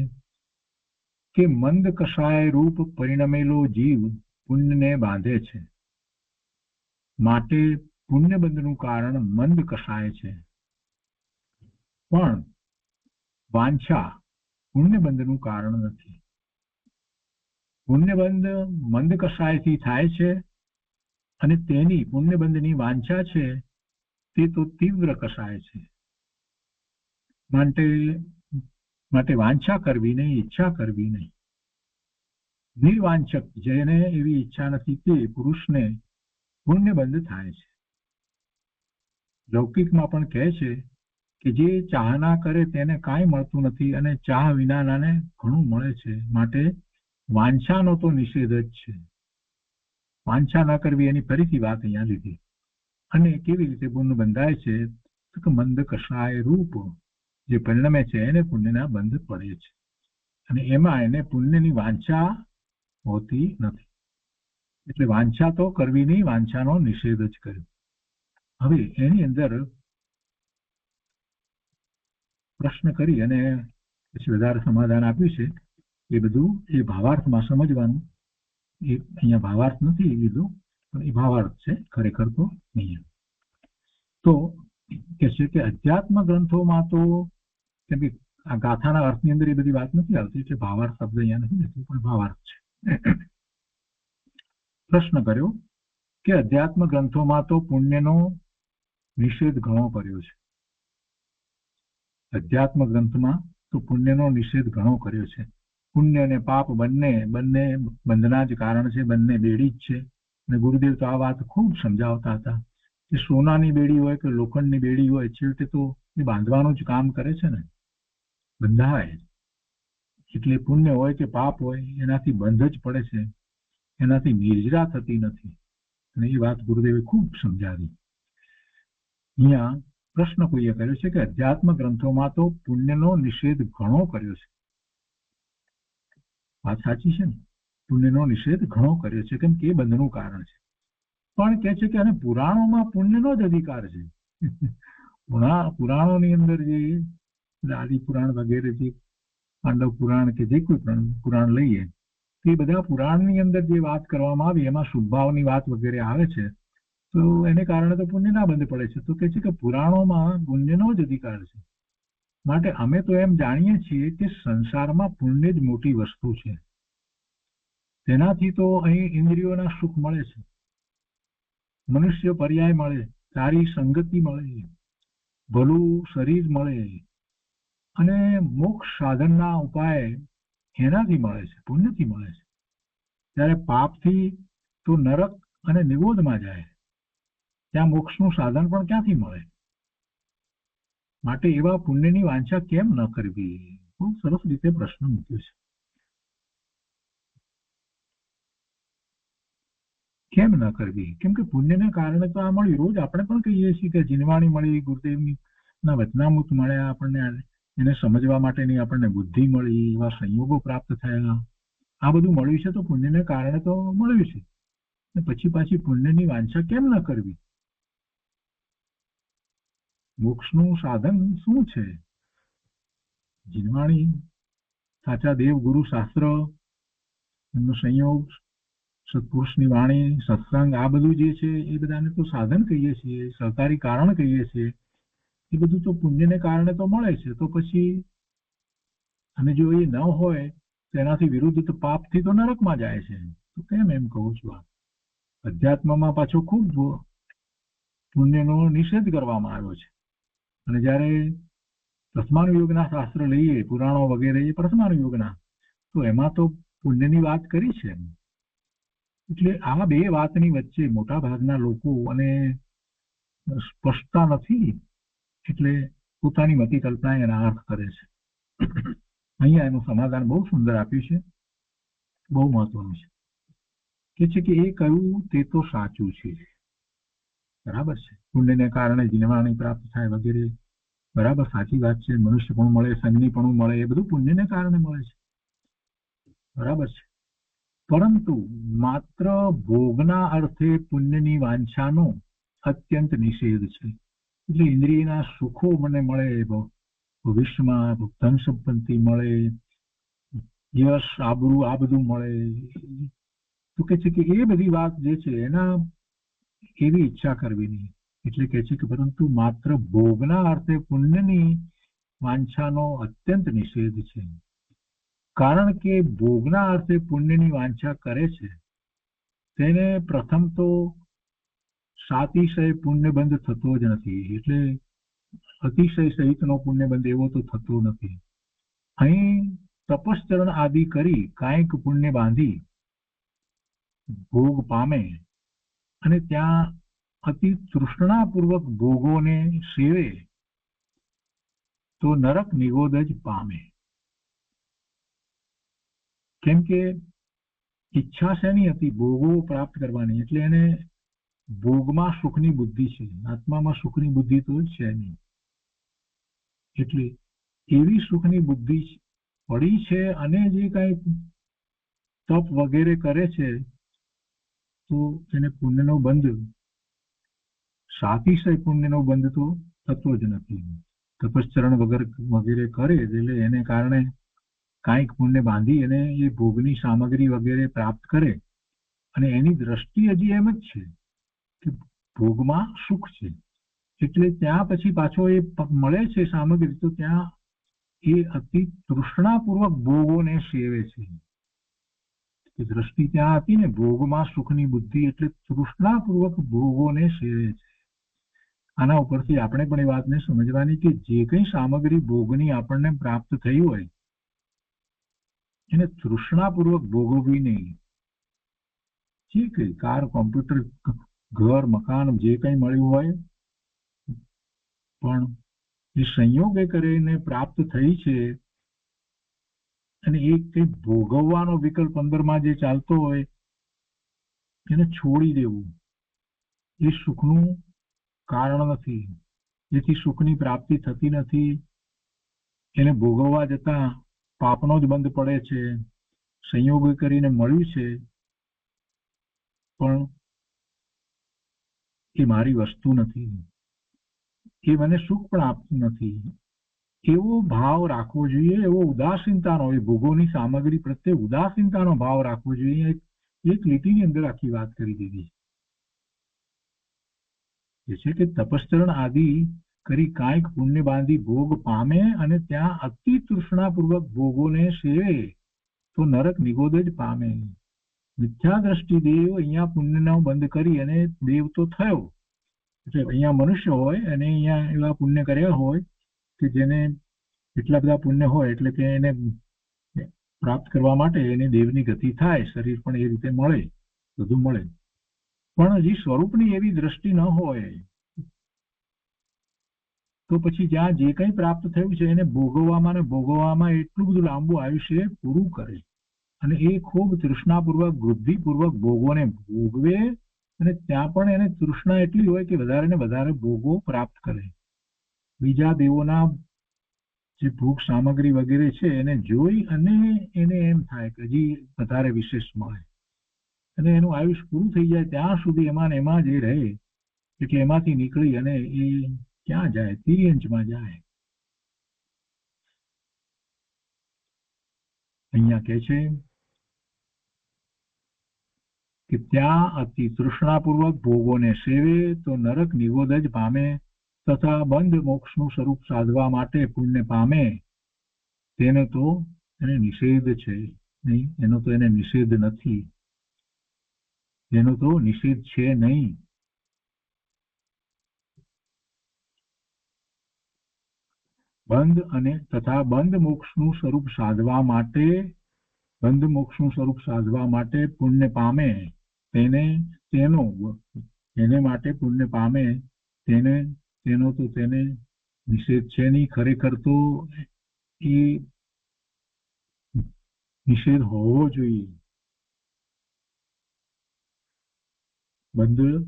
કે મંદ કષાય રૂપ પરિણમેલો જીવ પુણ્યને બાંધે છે. માટે પુણ્યબંધનું કારણ મંદ કષાય છે. પણ વાંછા પુણ્યબંધનું કારણ નથી. પુણ્યબંધ મંદ કષાયથી થાય છે અને તેની પુણ્યબંધની વાંછા છે તે તો તીવ્ર કષાય છે. માટે વાંછા કરવી નહીં, ઈચ્છા કરવી નહીં. નિર્વાંછક જેને એવી ઈચ્છા નથી તે પુરુષને પુણ્યબંધ થાય છે. લૌકિકમાં પણ કહે છે કે જે ચાહના કરે તેને કાંઈ મળતું નથી અને ચાહ વિનાનાને ઘણું મળે છે. માટે વાંછાનો તો નિષેધ જ છે. વાંછા ન કરવી એની ફરીથી વાત અહીંયા લીધી. અને કેવી રીતે પુણ્ય બંધાય છે? તો કે મંદ કષાય રૂપ જે પરિણમે છે એને પુણ્યના બંધ પડે છે. અને એમાં એને પુણ્યની વાંછા હોતી નથી. એટલે વાંછા તો કરવી નહીં, વાંછાનો નિષેધ જ કર્યો. હવે એની અંદર પ્રશ્ન કરી અને પછી વધારે સમાધાન આપ્યું છે. એ બધું એ ભાવાર્થમાં સમજવાનું. એ અહીંયા ભાવાર્થ નથી લીધો, પણ એ ભાવાર્થ છે ખરેખર તો નહીં. તો કે છે કે અધ્યાત્મ ગ્રંથોમાં તો કેમ કે આ ગાથાના અર્થની અંદર એ બધી વાત નથી આવતી, એટલે ભાવાર્થ શબ્દ અહીંયા નથી લેતું, પણ ભાવાર્થ છે. પ્રશ્ન કર્યો કે અધ્યાત્મ ગ્રંથોમાં તો પુણ્યનો નિષેધ ઘણો કર્યો છે. અધ્યાત્મ ગ્રંથમાં તો પુણ્યનો નિષેધ ઘણો કર્યો છે. પુણ્ય અને પાપ બંને બંધના જ કારણ છે, બંને બેડી જ છે. અને ગુરુદેવ તો આ વાત ખૂબ સમજાવતા હતા કે સોનાની બેડી હોય કે લોખંડની બેડી હોય, છેવટે તો એ બાંધવાનું જ કામ કરે છે ને, બંધાય. એટલે પુણ્ય હોય કે પાપ હોય એનાથી બંધ જ પડે છે. એનાથી નિર્જરા થતી નથી. અને એ વાત ગુરુદેવે ખૂબ સમજાવી. અહીંયા પ્રશ્ન કોઈએ કર્યો છે કે અધ્યાત્મ ગ્રંથોમાં તો પુણ્યનો નિષેધ ઘણો કર્યો છે. વાત સાચી છે ને, પુણ્યનો નિષેધ ઘણો કર્યો છે, કેમ કે એ બંધનું કારણ છે. પણ કે છે કે અને પુરાણોમાં પુણ્યનો જ અધિકાર છે. પુરાણોની અંદર જે આદિ પુરાણ વગેરે, જે પાંડવ પુરાણ કે જે કોઈ પણ પુરાણ લઈએ, એ બધા પુરાણની અંદર જે વાત કરવામાં આવી એમાં શુભભાવની વાત વગેરે આવે છે, તો એને કારણે તો પુણ્ય ના બંધ પડે છે. તો કે છે કે પુરાણોમાં પુણ્યનો જ અધિકાર છે. માટે અમે તો એમ જાણીએ છીએ કે સંસારમાં પુણ્ય જ મોટી વસ્તુ છે. તેનાથી તો અહીં ઇન્દ્રિયોના સુખ મળે છે, મનુષ્ય પર્યાય મળે, સારી સંગતિ મળે, ભલું શરીર મળે, અને મોક્ષ સાધનના ઉપાય એનાથી મળે છે, પુણ્યથી મળે છે. ત્યારે પાપથી તો નરક અને નિગોદમાં જાય, ત્યાં મોક્ષનું સાધન પણ ક્યાંથી મળે? માટે એવા પુણ્યની વાંછા કેમ ન કરવી? બહુ સરસ રીતે પ્રશ્ન મૂક્યો છે. કેમ ન કરવી? કેમ કે પુણ્યને કારણે તો આ મળ્યું. રોજ આપણે પણ કહીએ છીએ કે જીનવાણી મળી, ગુરુદેવની ના વચનામૃત મળ્યા, આપણને એને સમજવા માટેની આપણને બુદ્ધિ મળી, એવા સંયોગો પ્રાપ્ત થયા. આ બધું મળ્યું છે તો પુણ્યને કારણે તો મળ્યું છે. પછી પાછી પુણ્યની વાંછા કેમ ન કરવી? મોક્ષનું સાધન શું છે? જીનવાણી, સાચા દેવ ગુરુ શાસ્ત્ર, એમનો સંયોગ, સત્પુરુષની વાણી, સત્સંગ, આ બધું જે છે એ બધાને તો સાધન કહીએ છીએ, સહકારી કારણ કહીએ છીએ. એ બધું તો પુણ્યને કારણે તો મળે છે. તો પછી અને જો એ ન હોય તો એનાથી વિરુદ્ધ તો પાપથી તો નરકમાં જાય છે. તો કેમ એમ કહું છું? અધ્યાત્મમાં પાછો ખૂબ પુણ્યનો નિષેધ કરવામાં આવ્યો છે. અને જ્યારે પ્રથમાનુયોગના શાસ્ત્ર લઈએ, પુરાણો વગેરે, એ પ્રથમાનુયોગના, તો એમાં તો પુણ્યની વાત કરી છે. એટલે આ બે વાતની વચ્ચે મોટા ભાગના લોકો અને સ્પષ્ટતા નથી, એટલે પોતાની મતિ કલ્પના એના અર્થ કરે છે. અહીંયા એનું સમાધાન બહુ સુંદર આપ્યું છે, બહુ મહત્વનું છે. કે છે કે એ કહ્યું તે તો સાચું છે, બરાબર છે. પુણ્યને કારણે જીનવાણી પ્રાપ્ત થાય વગેરે, બરાબર, સાચી વાત છે. મનુષ્ય પણ મળે, સંગની પણ મળે, એ બધું પુણ્યને કારણે મળે છે, બરાબર છે. પરંતુ માત્ર ભોગના અર્થે પુણ્યની વાંછાનો અત્યંત નિષેધ છે. એટલે ઇન્દ્રિયના સુખો મને મળે, ભવિષ્યમાં ધન સંપત્તિ મળે, યશ, આબરૂ, આ બધું મળે, તો કે છે કે એ બધી વાત જે છે એના એવી ઈચ્છા કરવી નહીં. એટલે કે છે કે પરંતુ માત્ર ભોગના અર્થે પુણ્યની વાંછાનો અત્યંત નિષેધ છે. કારણ કે ભોગના અર્થે પુણ્યની વાંછા કરે છે તેને પ્રથમ તો સાતિશય પુણ્યબંધ થતો જ નથી. એટલે અતિશય સહિતનો પુણ્યબંધ એવો તો થતો નથી. અહીં તપશ્ચરણ આદિ કરી કાંઈક પુણ્ય બાંધી ભોગ પામે અને ત્યાં અતિ તૃષ્ણાપૂર્વક ભોગોને સેવે તો નરક નિગોદ જ પામે. કેમ કે ઈચ્છા શેની હતી? ભોગો પ્રાપ્ત કરવાની. એટલે એને ભોગમાં સુખની બુદ્ધિ છે, આત્મામાં સુખની બુદ્ધિ તો છે નહીં. એટલે એવી સુખની બુદ્ધિ પડી છે અને જે કઈ તપ વગેરે કરે છે તો એને પુણ્યનો બંધ, સાતિશય પુણ્યનો બંધ તો થતો જ નથી. તપશ્ચરણ વગેરે કરે એટલે એને કારણે કાંઈક પુણ્ય બાંધી અને એ ભોગની સામગ્રી વગેરે પ્રાપ્ત કરે અને એની દ્રષ્ટિ હજી એમ જ છે કે ભોગમાં સુખ છે. એટલે ત્યાં પછી પાછો એ મળે છે સામગ્રી, તો ત્યાં એ અતિ તૃષ્ણાપૂર્વક ભોગોને સેવે છે. દ્રષ્ટિ ત્યાં હતી ને ભોગમાં સુખની બુદ્ધિ, એટલે તૃષ્ણાપૂર્વક ભોગોને સેવે છે. આના ઉપરથી આપણે પણ એ વાતને સમજવાની કે જે કંઈ સામગ્રી ભોગની આપણને પ્રાપ્ત થઈ હોય એને તૃષ્ણાપૂર્વક ભોગવવી નહીં. જે કંઈ કાર, કોમ્પ્યુટર, ઘર, મકાન, જે કંઈ મળ્યું હોય પણ એ સંયોગે કરીને પ્રાપ્ત થઈ છે અને એ કંઈ ભોગવવાનો વિકલ્પ અંદરમાં જે ચાલતો હોય એને છોડી દેવું એ સુખનું કારણ નથી. જેથી સુખની પ્રાપ્તિ થતી નથી. એને ભોગવવા જતા પાપનો જ બંધ પડે છે. સંયોગ કરીને મળ્યું છે પણ એ મારી વસ્તુ નથી, એ મને સુખ પણ આપતું નથી, એવો ભાવ રાખવો જોઈએ. એવો ઉદાસીનતાનો, એ ભોગોની સામગ્રી પ્રત્યે ઉદાસીનતાનો ભાવ રાખવો જોઈએ. એક લીટીની અંદર આખી વાત કરી દીધી છે કે તપસ્ચરણ આદિ કરી કાંઈક પુણ્ય બાંધી ભોગ પામે અને ત્યાં અતિ તૃષ્ણાપૂર્વક ભોગોને સેવે તો નરક નિગોદ જ પામે. મિથ્યા દ્રષ્ટિ દેવ અહીંયા પુણ્યનો બંધ કરી અને દેવ તો થયો, એટલે અહીંયા મનુષ્ય હોય અને અહીંયા એવા પુણ્ય કર્યા હોય કે જેને એટલા બધા પુણ્ય હોય એટલે કે એને પ્રાપ્ત કરવા માટે એને દેવની ગતિ થાય, શરીર પણ એ રીતે મળે, બધું મળે. પણ હજી સ્વરૂપની એવી દ્રષ્ટિ ન હોય તો પછી જ્યાં જે કંઈ પ્રાપ્ત થયું છે એને ભોગવવામાં ને ભોગવવામાં એટલું બધું લાંબુ આયુષ્ય પૂરું કરે અને એ ખૂબ તૃષ્ણાપૂર્વક બુદ્ધિપૂર્વક ભોગોને ભોગવે અને ત્યાં પણ એને તૃષ્ણા એટલી હોય કે વધારે ને વધારે ભોગો પ્રાપ્ત કરે. બીજા દેવોના જે ભોગ સામગ્રી વગેરે છે એને જોઈ અને એને એમ થાય કે હજી વધારે વિશેષ મળે અને એનું આયુષ્ય પૂરું થઈ જાય ત્યાં સુધી એમાં ને એમાં જ રહે. એટલે એમાંથી નીકળી અને એ ક્યાં જાય? તિર્યંચમાં જાય. અહીંયા કે છે કે ત્યાં અતિ તૃષ્ણાપૂર્વક ભોગોને સેવે તો નરક નિગોદ જ પામે તથા બંધ મોક્ષનું સ્વરૂપ સાધવા માટે પુણ્ય પામે તેને તો એને નિષેધ છે નહીં, એનો તો એને નિષેધ નથી, એનો તો નિષેધ છે નહીં. બંધ અને તથા બંધ મોક્ષનું સ્વરૂપ સાધવા માટે, બંધ મોક્ષનું સ્વરૂપ સાધવા માટે પુણ્ય પામે તેને માટે પુણ્ય પામે તેનો તો તેને નિષેધ છે નહીં. ખરેખર તો એ નિષેધ હોવો જોઈએ. બંધ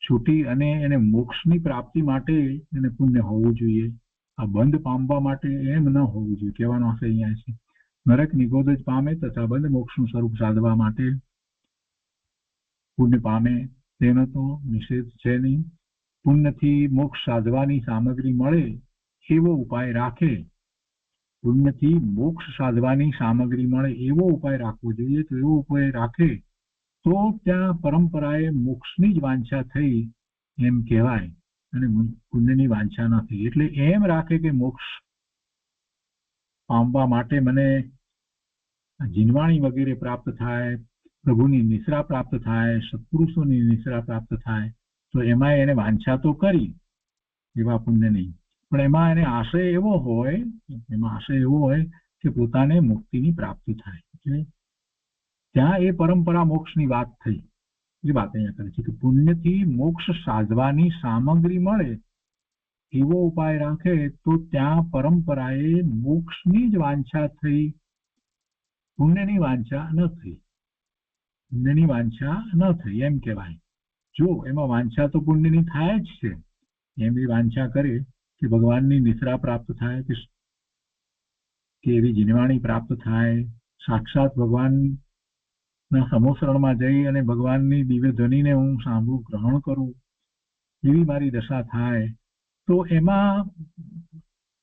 છૂટી અને એને મોક્ષની પ્રાપ્તિ માટે એને પુણ્ય હોવું જોઈએ. આ બંધ પામવા માટે એમ ન હોવું જોઈએ. કહેવાનો આશય અહીંયા છે નરક નિગોદ જ પામે તથા બંધ મોક્ષનું સ્વરૂપ સાધવા માટે પુણ્ય પામે તેનો તો નિષેધ છે નહીં. પુણ્યથી મોક્ષ સાધવાની સામગ્રી મળે એવો ઉપાય રાખે, પુણ્યથી મોક્ષ સાધવાની સામગ્રી મળે એવો ઉપાય રાખવો જોઈએ. તો એવો ઉપાય રાખે તો ત્યાં પરંપરાએ મોક્ષની જ વાંછા થઈ એમ કહેવાય અને પુણ્યની વાંછા ન થઈ. એટલે એમ રાખે કે મોક્ષ પામવા માટે મને જીનવાણી વગેરે પ્રાપ્ત થાય, પ્રભુની નિશ્રા પ્રાપ્ત થાય, સત્પુરુષોની નિશ્રા પ્રાપ્ત થાય, તો એમાં એને વાંછા તો કરી એવા પુણ્ય નહીં, પણ એમાં એને આશય એવો હોય કે પોતાને મુક્તિની પ્રાપ્તિ થાય. એટલે ત્યાં એ પરંપરા મોક્ષની વાત થઈ. એ વાત અહીંયા કરે છે કે પુણ્યથી મોક્ષ સાધવાની સામગ્રી મળે એવો ઉપાય રાખે તો ત્યાં પરંપરાએ મોક્ષની જ વાંછા થઈ, પુણ્યની વાંછા ન થઈ. પુણ્યની વાંછા ન થઈ એમ કહેવાય. જો એમાં વાંછા તો પુણ્યની થાય જ છે, એમ એ વાંછા કરે કે ભગવાનની નિશ્રા પ્રાપ્ત થાય કે એવી જીનવાણી પ્રાપ્ત થાય, સાક્ષાત ભગવાનના સમોસરણમાં જઈ અને ભગવાનની દિવ્ય ધ્વનિને હું સાંભળું, ગ્રહણ કરું, એવી મારી દશા થાય, તો એમાં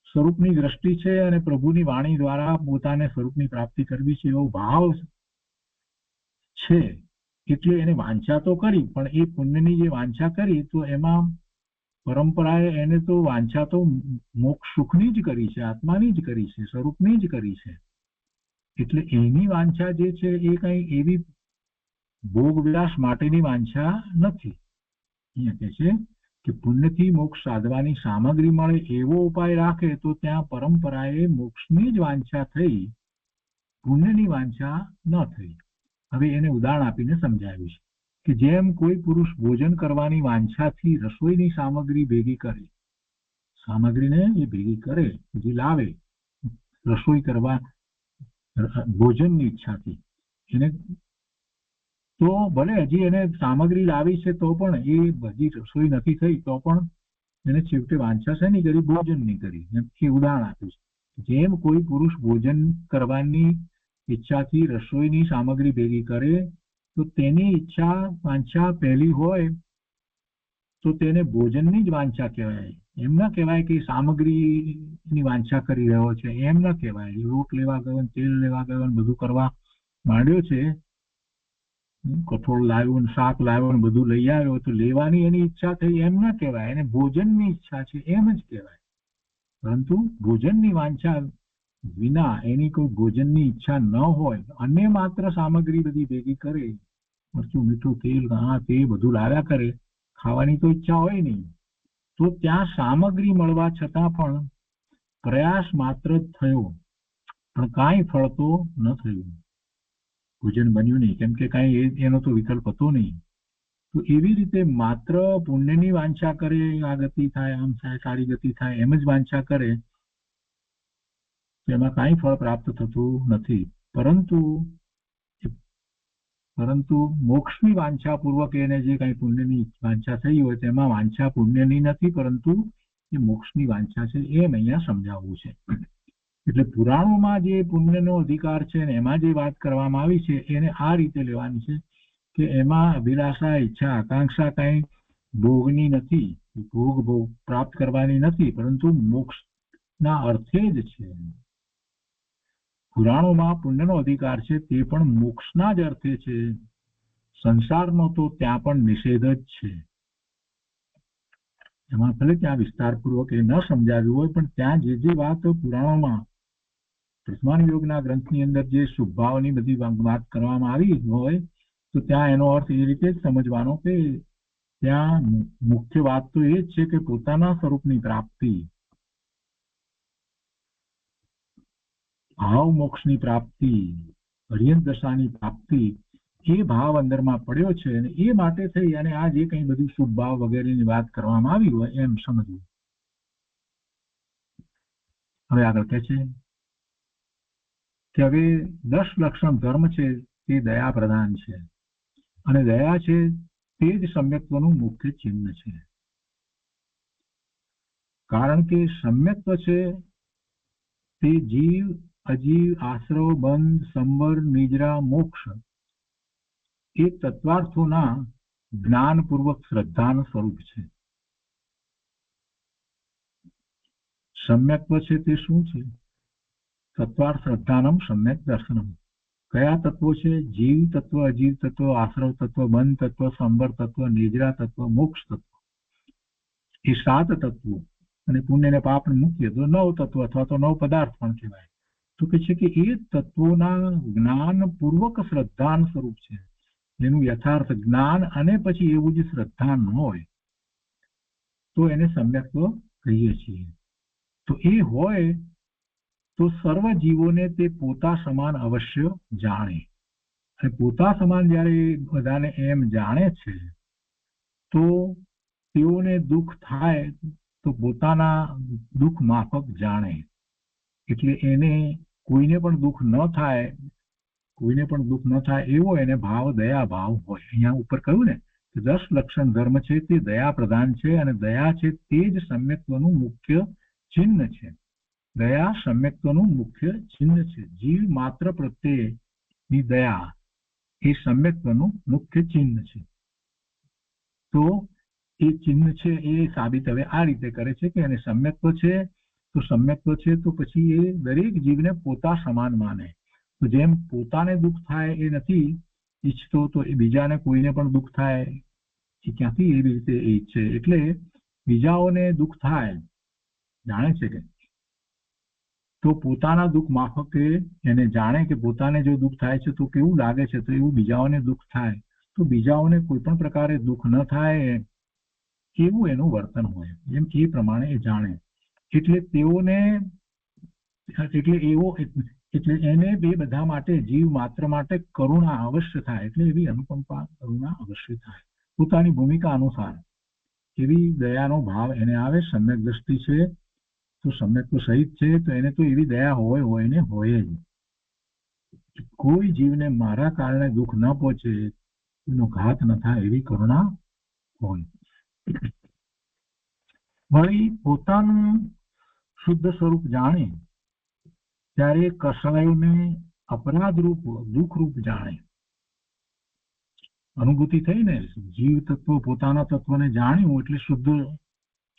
સ્વરૂપની દ્રષ્ટિ છે અને પ્રભુની વાણી દ્વારા પોતાને સ્વરૂપની પ્રાપ્તિ કરવી છે એવો ભાવ છે. એટલે એને વાંછા તો કરી, પણ એ પુણ્યની જે વાંછા કરી તો એમાં પરંપરાએ એને તો વાંછા તો મોક્ષ સુખની જ કરી છે, આત્માની જ કરી છે, સ્વરૂપની જ કરી છે. એટલે એની વાંછા જે છે એ કઈ એવી ભોગ વિલાસ માટેની વાંછા નથી. અહીંયા કહે છે કે પુણ્યથી મોક્ષ સાધવાની સામગ્રી મળે એવો ઉપાય રાખે તો ત્યાં પરંપરાએ મોક્ષની જ વાંછા થઈ, પુણ્યની વાંછા ન થઈ. હવે એને ઉદાહરણ આપીને સમજાવ્યું છે કે જેમ કોઈ પુરુષ ભોજન કરવાની વાંછાથી રસોઈની સામગ્રી ભેગી કરે, સામગ્રીને એ ભેગી કરે, જે લાવે રસોઈ કરવા ભોજનની ઈચ્છાથી, એને તો ભલે હજી એને સામગ્રી લાવી છે તો પણ એ બધી રસોઈ નથી થઈ તો પણ એને છેવટે વાંછા છે નહીં કરી, ભોજન નહીં કરી. એમ એ ઉદાહરણ આપ્યું છે. જેમ કોઈ પુરુષ ભોજન કરવાની ઈચ્છાથી રસોઈની સામગ્રી ભેગી કરે તો તેની ઈચ્છા વાંછા પહેલી હોય તો તેને ભોજનની જ વાંછા કહેવાય. એમ ના કહેવાય કે સામગ્રીની વાંછા કરી રહ્યો છે, એમ ના કહેવાય. લોટ લેવા ગયો, તેલ લેવા ગયો, બધું કરવા માંડ્યો છે, કઠોળ લાવ્યો, શાક લાવ્યો, બધું લઈ આવ્યો, તો લેવાની એની ઈચ્છા થઈ એમ ના કહેવાય. એને ભોજનની ઈચ્છા છે એમ જ કહેવાય. પરંતુ ભોજનની વાંછા વિના એની કોઈ ભોજનની ઈચ્છા ન હોય અને માત્ર સામગ્રી બધી ભેગી કરે, મરચું, મીઠું, તેલ, આ તે બધું લાવ્યા કરે, ખાવાની તો ઈચ્છા હોય નહીં, તો ત્યાં સામગ્રી મળવા છતાં પણ પ્રયાસ માત્ર જ થયો, પણ કાંઈ ફળ તો ન થયું, ભોજન બન્યું નહીં, કેમ કે કાંઈ એનો તો વિકલ્પ હતો નહીં. તો એવી રીતે માત્ર પુણ્યની વાંછા કરે, આ ગતિ થાય, આમ થાય, સારી ગતિ થાય, એમ જ વાંછા કરે, એમાં કાંઈ ફળ પ્રાપ્ત થતું નથી. પરંતુ મોક્ષની વાંછા પૂર્વક એને જે કાંઈ પુણ્યની વાંછા થઈ હોય તેમાં વાંછા પુણ્યની નથી, પરંતુ એ મોક્ષની વાંછા છે, એમ અહીંયા સમજાવવું છે. એટલે પુરાણોમાં જે પુણ્યનો અધિકાર છે ને એમાં જે વાત કરવામાં આવી છે એને આ રીતે લેવાની છે કે એમાં અભિલાષા, ઈચ્છા, આકાંક્ષા કાંઈ ભોગની નથી, ભોગ પ્રાપ્ત કરવાની નથી, પરંતુ મોક્ષના અર્થે જ છે. પુરાણોમાં પુણ્યનો અધિકાર છે તે પણ મોક્ષના જ અર્થે છે. સંસારનો તો ત્યાં પણ નિષેધ જ છે. એમાં ભલે ત્યાં વિસ્તારપૂર્વક એ ન સમજાવ્યું હોય, પણ ત્યાં જે વાત પુરાણોમાં પ્રથમાન યોગના ગ્રંથની અંદર જે શુભભાવની બધી વાત કરવામાં આવી હોય તો ત્યાં એનો અર્થ એ રીતે જ સમજવાનો કે ત્યાં મુખ્ય વાત તો એ જ છે કે પોતાના સ્વરૂપની પ્રાપ્તિ, ભાવ મોક્ષની પ્રાપ્તિ, અર્યંત દશાની પ્રાપ્તિ, એ ભાવ અંદરમાં પડ્યો છે અને એ માટે થઈ અને આ જે કંઈ બધું શુભ ભાવ વગેરેની વાત કરવામાં આવી હોય એમ સમજવું. હવે આગળ કહે છે કે હવે 10 લક્ષણ ધર્મ છે તે દયા પ્રધાન છે અને દયા છે તે જ સમ્યક્ત્વનું મુખ્ય ચિહ્ન છે. કારણ કે સમ્યક્ત્વ છે તે જીવ, અજીવ, આશ્રવ, બંધ, સંબર, નિદ્રા, મોક્ષ એ તત્વાર્થોના જ્ઞાનપૂર્વક શ્રદ્ધાનું સ્વરૂપ છે. સમ્યક્ત્વ છે તે શું છે? તત્વાર્થ શ્રદ્ધાનમ સમ્યક દર્શનમ. કયા તત્વો છે? જીવ તત્વ, અજીવ તત્વ, આશ્રવ તત્વ, બંધ તત્વ, સંબર તત્વ, નિદ્રા તત્વ, મોક્ષ તત્વ. એ 7 તત્વો અને પુણ્ય અને પાપ મૂકીએ તો 9 તત્વો અથવા તો 9 પદાર્થ પણ કહેવાય. તો કે છે કે એ તત્વોના જ્ઞાનપૂર્વક શ્રદ્ધાનું સ્વરૂપ છે. એનું યથાર્થ જ્ઞાન અને પછી એવું જ શ્રદ્ધા ન હોય તો એને સમ્યક્ત્વ કહીએ છીએ. તો એ હોય તો સર્વ જીવોને તે પોતા સમાન અવશ્ય જાણે. અને પોતા સમાન જ્યારે બધાને એમ જાણે છે તો તેઓને દુઃખ થાય તો પોતાના દુઃખ માફક જાણે. એટલે એને કોઈને પણ દુઃખ ન થાય એવો એને ભાવ, દયા ભાવ હોય. અહીંયા ઉપર કહ્યું ને કે 10 લક્ષણ ધર્મ છે તે દયા પ્રધાન છે અને દયા છે તે જ સમ્યક્ત્વનું મુખ્ય ચિહ્ન છે. દયા સમ્યક્ત્વનું મુખ્ય ચિહ્ન છે. જીવ માત્ર પ્રત્યેની દયા એ સમ્યક્ત્વનું મુખ્ય ચિહ્ન છે. તો એ ચિહ્ન છે એ સાબિત હવે આ રીતે કરે છે કે એને સમ્યક્ત્વ છે તો પછી એ દરેક જીવને પોતા સમાન માને. તો જેમ પોતાને દુઃખ થાય એ નથી ઈચ્છતો તો એ બીજાને કોઈને પણ દુઃખ થાય એ ક્યાંથી એવી રીતે એ ઈચ્છે. એટલે બીજાઓને દુઃખ થાય જાણે છે કે તો પોતાના દુઃખ માફકે એને જાણે કે પોતાને જો દુઃખ થાય છે તો કેવું લાગે છે, તો એવું બીજાઓને દુઃખ થાય તો બીજાઓને કોઈ પણ પ્રકારે દુઃખ ન થાય એવું એનું વર્તન હોય. એમ એ પ્રમાણે એ જાણે. એટલે એને બે બધા માટે, જીવ માત્ર માટે કરુણા અવશ્ય થાય. એટલે એવી અનુકંપા, કરુણા અવશ્ય થાય. પોતાની ભૂમિકા અનુસાર એવી દયાનો ભાવ એને આવે. સમ્યક દ્રષ્ટિ છે તો સમ્યક્ત્વ સહિત છે તો એને તો એવી દયા હોય જ. કોઈ જીવને મારા કારણે દુઃખ ન પહોંચે એનો ઘાત ન થાય એવી કરુણા હોય. વળી પોતાનું શુદ્ધ સ્વરૂપ જાણે ત્યારે કસાયોને અપરાધ રૂપ દુઃખ રૂપ જાણે. અનુભૂતિ થઈ ને, જીવ તત્વ પોતાના તત્વને જાણ્યું એટલે શુદ્ધ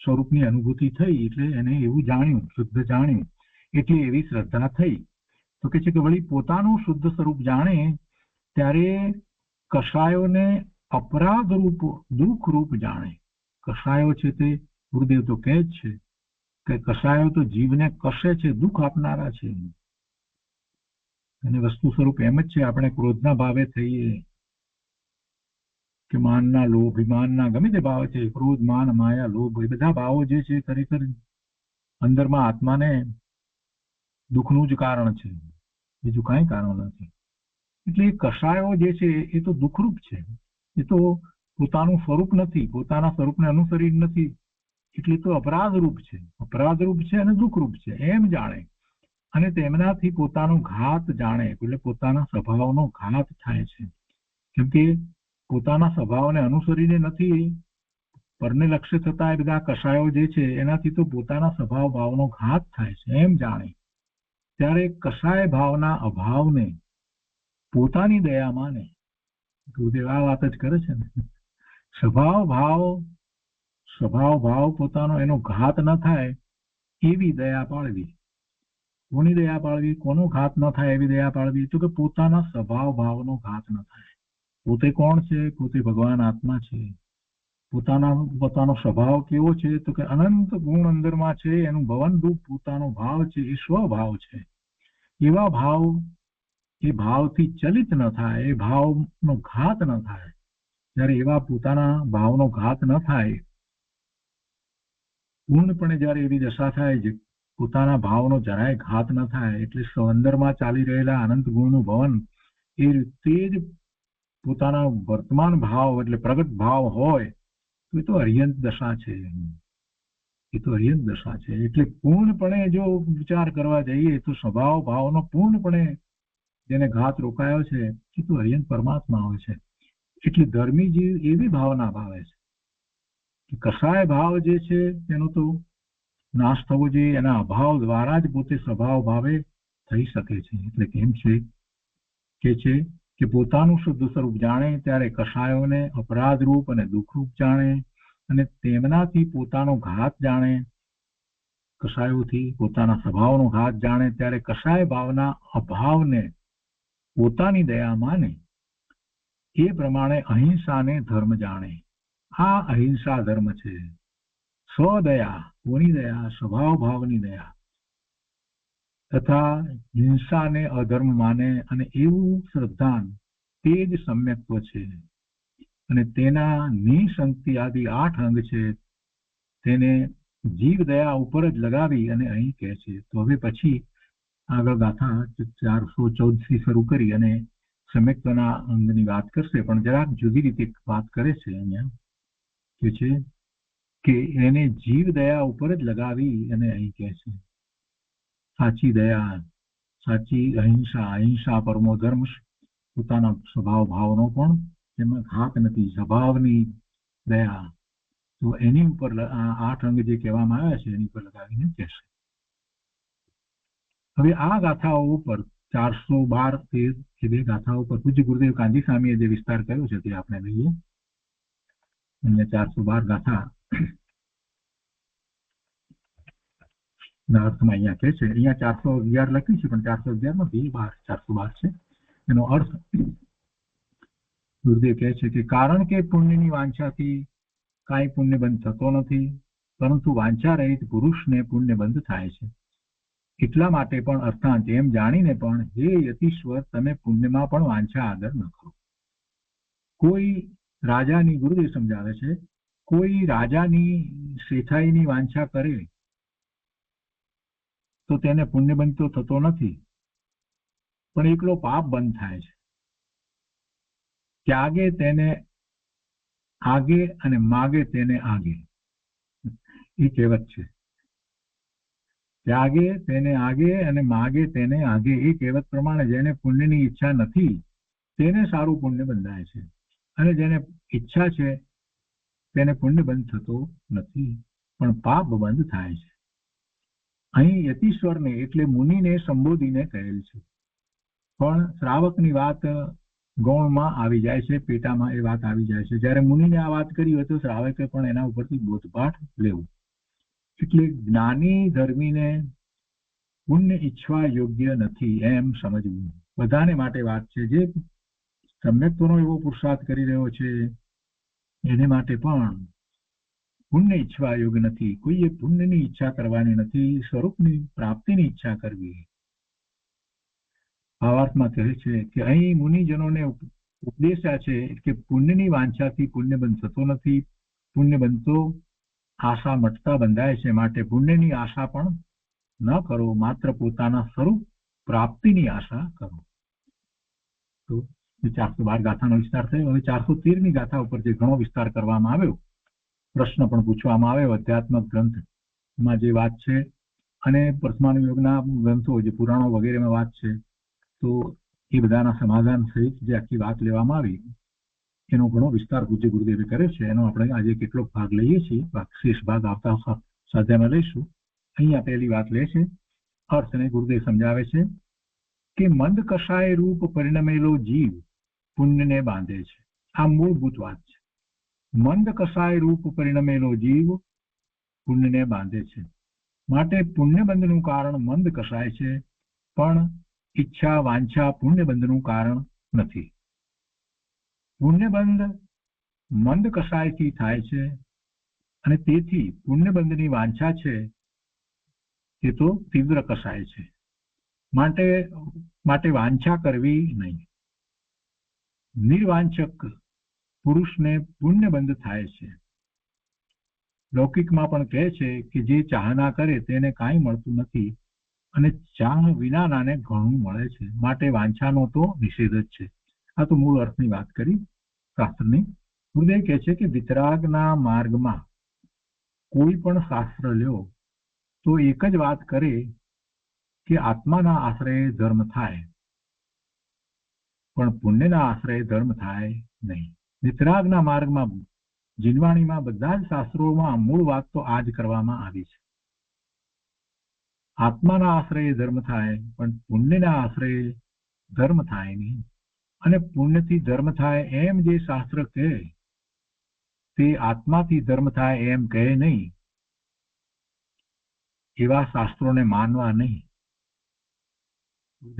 સ્વરૂપની અનુભૂતિ થઈ એટલે એને એવું જાણ્યું, શુદ્ધ જાણ્યું એટલે એવી શ્રદ્ધા થઈ. તો કે છે કે વળી પોતાનું શુદ્ધ સ્વરૂપ જાણે ત્યારે કસાયોને અપરાધ રૂપ દુઃખ રૂપ જાણે. કસાયો છે તે ગુરુદેવ તો કહે જ છે કે કસાયો તો જીવને કશે છે, દુઃખ આપનારા છે. અને વસ્તુ સ્વરૂપ એમ જ છે. આપણે ક્રોધના ભાવે થઈએ કે માનના લોભ, અભિમાનના ગમે તે ભાવ છે, ક્રોધ, માન, માયા, લોભ, એ બધા ભાવો જે છે ખરેખર અંદરમાં આત્માને દુઃખનું જ કારણ છે, બીજું કાંઈ કારણ નથી. એટલે એ કસાયો જે છે એ તો દુઃખરૂપ છે. એ તો પોતાનું સ્વરૂપ નથી, પોતાના સ્વરૂપને અનુસરી નથી, એટલે તો અપરાધરૂપ છે. અપરાધરૂપ છે અને દુઃખરૂપ છે એમ જાણે અને તેમનાથી પોતાનો ઘાત જાણે. એટલે પોતાના સ્વભાવનો ઘાત થાય છે. કેમ કે પોતાના સ્વભાવને અનુસરીને નથી પરને લક્ષ્ય થતા એ બધા કસાયો જે છે એનાથી તો પોતાના સ્વભાવ ભાવનો ઘાત થાય છે એમ જાણે ત્યારે કસાય ભાવના અભાવને પોતાની દયા માને. ગુરુદેવ આ વાત જ કરે છે ને, સ્વભાવ ભાવ પોતાનો એનો ઘાત ન થાય એવી દયા પાળવી. કોની દયા પાળવી? કોનો ઘાત ન થાય એવી દયા પાળવી? તો કે પોતાના સ્વભાવ ભાવનો ઘાત ન થાય. પોતે કોણ છે? પોતે ભગવાન આત્મા છે. પોતાનો સ્વભાવ કેવો છે? તો કે અનંત ગુણ અંદરમાં છે, એનું ભવન રૂપ પોતાનો ભાવ છે, એ સ્વભાવ છે. એવા ભાવ, એ ભાવથી ચલિત ન થાય, એ ભાવનો ઘાત ન થાય. જ્યારે એવા પોતાના ભાવનો ઘાત ન થાય, પૂર્ણપણે જ્યારે એવી દશા થાય છે પોતાના ભાવનો જરાય ઘાત ન થાય, એટલે અંદરમાં ચાલી રહેલા અનંત ગુણનું ભવન એ રીતે જ પોતાના વર્તમાન ભાવ એટલે પ્રગટ ભાવ હોય તો એ તો અર્યંત દશા છે. એ તો અર્યંત દશા છે. એટલે પૂર્ણપણે જો વિચાર કરવા જઈએ તો સ્વભાવ ભાવનો પૂર્ણપણે જેને ઘાત રોકાયો છે એ તો અર્યંત પરમાત્મા હોય છે. એટલે ધર્મી જીવ એવી ભાવના ભાવે છે કે કસાય ભાવ જે છે તેનો તો નાશ થવો જોઈએ, એના અભાવ દ્વારા જ પોતે સ્વભાવ ભાવે થઈ શકે છે. એટલે કેમ છે કે પોતાનું શુદ્ધ સ્વરૂપ જાણે ત્યારે કસાયોને અપરાધ રૂપ અને દુઃખરૂપ જાણે અને તેમનાથી પોતાનો ઘાત જાણે. કસાયોથી પોતાના સ્વભાવનો ઘાત જાણે ત્યારે કસાય ભાવના અભાવને પોતાની દયા માને. એ પ્રમાણે અહિંસાને ધર્મ જાણે. આ અહિંસા ધર્મ છે. સ્વદયા, કોની દયા? સ્વભાવ ભાવની દયા. તથા હિંસાને અધર્મ માને અને એવું શ્રદ્ધાન તે જ સમ્યક્ત્વ છે. અને તેના નિશંક્તિ આદિ 8 અંગ છે તેને જીવ દયા ઉપર જ લગાવી અને અહીં કહે છે. તો હવે પછી આગળ ગાથા 414 શરૂ કરી અને સમ્યક્ત્વના અંગની વાત કરશે, પણ જરાક જુદી રીતે વાત કરે છે. અહીંયા કે છે કે એને જીવ દયા ઉપર જ લગાવી અને અહીં કહે છે સાચી દયા, સાચી અહિંસા પરમો ધર્મ. પોતાના સ્વભાવ ભાવનો પણ એમાં ઘાત નથી, સ્વભાવની દયા. તો એની ઉપર આ 8 અંગ જે કહેવામાં આવ્યા છે એની ઉપર લગાવીને કહેશે. હવે આ ગાથાઓ ઉપર 412-13 એ બે ગાથાઓ પર પૂજ્ય ગુરુદેવ કાંજી સ્વામીએ જે વિસ્તાર કર્યો છે તે આપણે લઈએ. અહીંયા 412 ગાથા ના અર્થમાં અહીંયા કહે છે. અહીંયા 411 લખ્યું છે પણ 411 નથી, 412 છે. એનો અર્થ ગુરુદેવ કહે છે કે કારણ કે પુણ્યની વાંછાથી કાંઈ પુણ્ય બંધ થતો નથી, પરંતુ વાંછા રહિત પુરુષને પુણ્ય બંધ થાય છે. એટલા માટે પણ અર્થાંત એમ જાણીને પણ હે યતીશ્વર, તમે પુણ્યમાં પણ વાંછા આદર ન કરો. કોઈ રાજાની, ગુરુદેવ સમજાવે છે, કોઈ રાજાની શેઠાઈની વાંછા કરે તો તેને પુણ્ય બંધ તો થતો નથી, પણ એકલો પાપ બંધ થાય છે. ત્યાગે તેને આગે અને માગે તેને આગે, એ કહેવત છે. ત્યાગે તેને આગે અને માગે તેને આગે, એ કહેવત પ્રમાણે જેને પુણ્યની ઈચ્છા નથી તેને સારું પુણ્ય બંધાય છે. અને જેને ઈચ્છા છે તેને પુણ્ય બંધ થતો નથી, પણ પાપ બંધ થાય છે. અહીં યતીશ્વરને એટલે મુનિને સંબોધીને કહેલ છે, પણ શ્રાવકની વાત ગૌણમાં આવી જાય છે, પેટામાં એ વાત આવી જાય છે. જ્યારે મુનિને આ વાત કરી હોય તો શ્રાવકે પણ એના ઉપરથી બોધપાઠ લેવું. એટલે જ્ઞાની ધર્મીને પુણ્ય ઈચ્છવા યોગ્ય નથી એમ સમજવું. બધાને માટે વાત છે. જે સમ્યક્તોનો એવો પુરુષાર્થ કરી રહ્યો છે એને માટે પણ પુણ્ય ઈચ્છવા યોગ્ય નથી. કોઈએ પુણ્યની ઈચ્છા કરવાની નથી, સ્વરૂપની પ્રાપ્તિની ઈચ્છા કરવી. ભાવાર્થમાં કહે છે કે અહીં મુનિજનોને ઉપદેશ્યા છે કે પુણ્યની વાંછાથી પુણ્ય બંધ થતો નથી. પુણ્ય બનતો આશા મટતા બંધાય છે, માટે પુણ્યની આશા પણ ન કરો, માત્ર પોતાના સ્વરૂપ પ્રાપ્તિની આશા કરો. તો 412 ગાથાનો વિસ્તાર થયો. હવે 413ની ગાથા ઉપર જે ઘણો વિસ્તાર કરવામાં આવ્યો, પ્રશ્ન પણ પૂછવામાં આવ્યો અધ્યાત્મક ગ્રંથમાં જે વાત છે, અને પ્રથમાનુયોગના ગ્રંથો જે પુરાણો વગેરેમાં વાત છે, તો એ બધાના સમાધાન સહિત જે આખી વાત લેવામાં આવી એનો ઘણો વિસ્તાર પૂજ્ય ગુરુદેવે કર્યો છે. એનો આપણે આજે કેટલોક ભાગ લઈએ છીએ, શેષ ભાગ આવતા સ્વાધ્યાયમાં લઈશું. અહીંયા પહેલી વાત લે છે અર્થને ગુરુદેવ સમજાવે છે કે મંદ કષાય રૂપ પરિણમેલો જીવ પુણ્યને બાંધે છે. આ મૂળભૂત વાત છે. મંદ કષાય રૂપ પરિણમેલો જીવ પુણ્યને બાંધે છે, માટે પુણ્યબંધનું કારણ મંદ કષાય છે, પણ ઈચ્છા વાંછા પુણ્યબંધનું કારણ નથી. પુણ્યબંધ મંદ કષાયથી થાય છે, અને તેથી પુણ્યબંધની વાંછા છે તે તો તીવ્ર કષાય છે. માટે વાંછા કરવી નહીં. નિર્વાંછક પુરુષને પુણ્યબંધ થાય છે. લૌકિકમાં પણ કહે છે કે જે ચાહના કરે તેને કાંઈ મળતું નથી, અને ચાહ વિનાનાને ઘણું મળે છે. માટે વાંછાનો તો નિષેધ જ છે. આ તો મૂળ અર્થની વાત કરી શાસ્ત્રની. ગુરુદેવ કહે છે કે વિતરાગના માર્ગમાં કોઈ પણ શાસ્ત્ર લ્યો તો એક જ વાત કરે કે આત્માના આશ્રયે ધર્મ થાય, પણ પુણ્યના આશ્રયે ધર્મ થાય નહીં. વિતરાગના માર્ગમાં જીનવાણીમાં બધા જ શાસ્ત્રોમાં મૂળ વાત તો આ જ કરવામાં આવી છે. આત્માના આશ્રયે ધર્મ થાય, પણ પુણ્યના આશ્રયે ધર્મ થાય નહીં. અને પુણ્યથી ધર્મ થાય એમ જે શાસ્ત્ર કહે તે આત્માથી ધર્મ થાય એમ કહે નહીં. એવા શાસ્ત્રોને માનવા નહીં.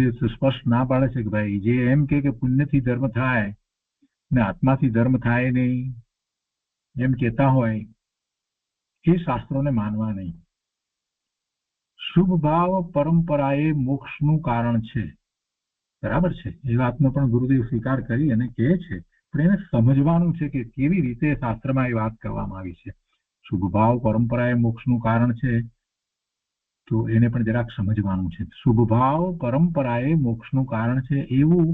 સ્પષ્ટ ના પાડે છે કે ભાઈ જે એમ કે પુણ્યથી ધર્મ થાય ને આત્માથી ધર્મ થાય નહીં એમ કહેતા હોય એ શાસ્ત્રોને માનવા નહીં. શુભ ભાવ પરંપરાએ મોક્ષનું કારણ છે. બરાબર છે, એ વાતનો પણ ગુરુદેવ સ્વીકાર કરી અને કહે છે, પણ એને સમજવાનું છે કે કેવી રીતે શાસ્ત્રમાં એ વાત કરવામાં આવી છે. શુભ ભાવ પરંપરાએ મોક્ષનું કારણ છે, તો એને પણ જરાક સમજવાનું છે. શુભ ભાવ પરંપરાએ મોક્ષનું કારણ છે, એવું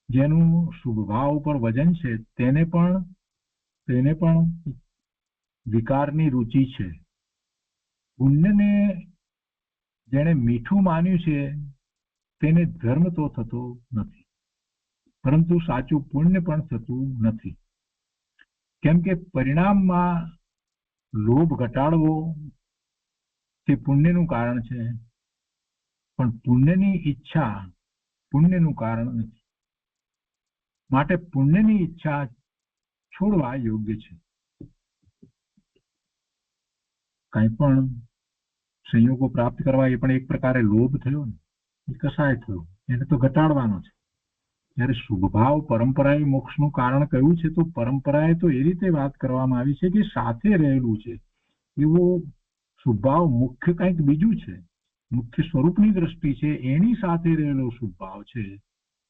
જેનું શુભ ભાવ ઉપર વજન છે તેને પણ વિકારની રુચિ છે. પુણ્યને જેણે મીઠું માન્યું છે તેને ધર્મ તો થતો નથી, પરંતુ સાચું પુણ્ય પણ થતું નથી. કેમ કે પરિણામમાં લોભ ઘટાડવો તે પુણ્યનું કારણ છે, પણ પુણ્યની ઈચ્છા પુણ્યનું કારણ નથી. માટે પુણ્યની ઈચ્છા છોડવા યોગ્ય છે. કંઈ પણ સંયોગો પ્રાપ્ત કરવા એ પણ એક પ્રકારે લોભ થયો ને, એ કસાય થયો, એને તો ઘટાડવાનો છે. જ્યારે શુભભાવ પરંપરાએ મોક્ષનું કારણ કહ્યું છે, તો પરંપરાએ તો એ રીતે વાત કરવામાં આવી છે કે સાથે રહેલું છે. એવો શુભભાવ મુખ્ય કંઈક બીજું છે, મુખ્ય સ્વરૂપની દ્રષ્ટિ છે, એની સાથે રહેલો શુભભાવ છે.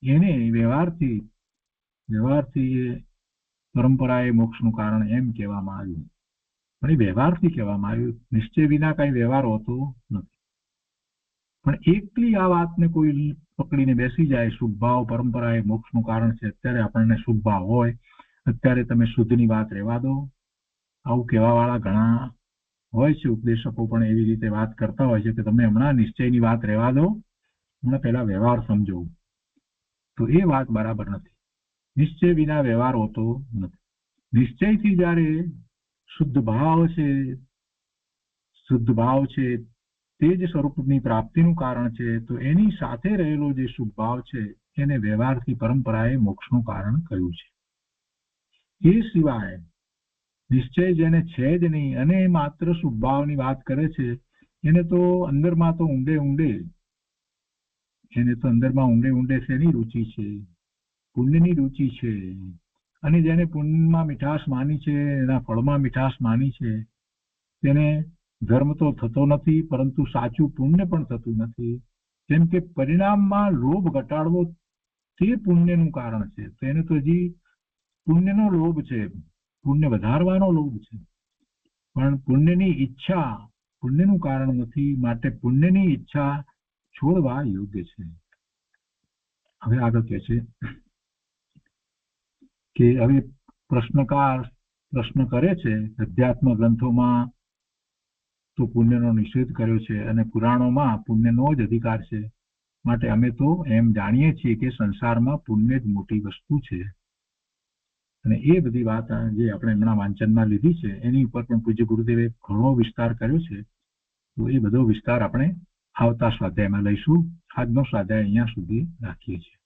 એને વ્યવહારથી એ પરંપરાએ મોક્ષનું કારણ એમ કહેવામાં આવ્યું. પણ એ વ્યવહારથી કહેવામાં આવ્યું, નિશ્ચય વિના કઈ વ્યવહાર હોતો નથી. પણ એકલી આ વાતને કોઈ પકડીને બેસી જાય, શુભભાવ પરંપરાએ મોક્ષનું કારણ છે, અત્યારે આપણને શુભભાવ હોય, અત્યારે તમે શુદ્ધની વાત રહેવા દો, આવું કહેવા વાળા ઘણા હોય છે. ઉપદેશકો પણ એવી રીતે વાત કરતા હોય છે કે તમે હમણાં નિશ્ચયની વાત રહેવા દો, હમણાં પહેલા વ્યવહાર સમજો. તો એ વાત બરાબર નથી. નિશ્ચય વિના વ્યવહાર હોતો નથી. નિશ્ચયથી જ્યારે શુદ્ધ ભાવ છે તે જ સ્વરૂપની પ્રાપ્તિનું કારણ છે, તો એની સાથે રહેલો જે શુભ ભાવ છે એને વ્યવહારથી પરંપરાએ મોક્ષનું કારણ કહ્યું છે. એ સિવાય નિશ્ચય જેને છે જ નહીં અને માત્ર શુભ ભાવની વાત કરે છે, એને તો અંદરમાં તો ઊંડે ઊંડે શેની રુચિ છે? પુણ્યની રુચિ છે. અને જેને પુણ્યમાં મીઠાશ માની છે, એના ફળમાં મીઠાશ માની છે, તેને ધર્મ તો થતો નથી, પરંતુ સાચું પુણ્ય પણ થતું નથી. કેમ કે પરિણામમાં લોભ ઘટાડવો તે પુણ્યનું કારણ છે. તો એને તો હજી પુણ્યનો લોભ છે, પુણ્ય વધારવાનો લોભ છે, પણ પુણ્યની ઈચ્છા પુણ્યનું કારણ નથી. માટે પુણ્યની ઈચ્છા છોડવા યોગ્ય છે. હવે આગળ કહે છે કે હવે પ્રશ્નકાર પ્રશ્ન કરે છે, અધ્યાત્મ ગ્રંથોમાં તો પુણ્યનો નિષેધ કર્યો છે અને પુરાણોમાં પુણ્યનો જ અધિકાર છે. માટે અમે તો એમ જાણીએ છીએ કે સંસારમાં પુણ્ય જ મોટી વસ્તુ છે. અને એ બધી વાત જે આપણે હમણાં વાંચનમાં લીધી છે એની ઉપર પણ પૂજ્ય ગુરુદેવે ઘણો વિસ્તાર કર્યો છે. તો એ બધો વિસ્તાર આપણે આવતા સ્વાધ્યાયમાં લઈશું. આજનો સ્વાધ્યાય અહીંયા સુધી રાખીએ છીએ.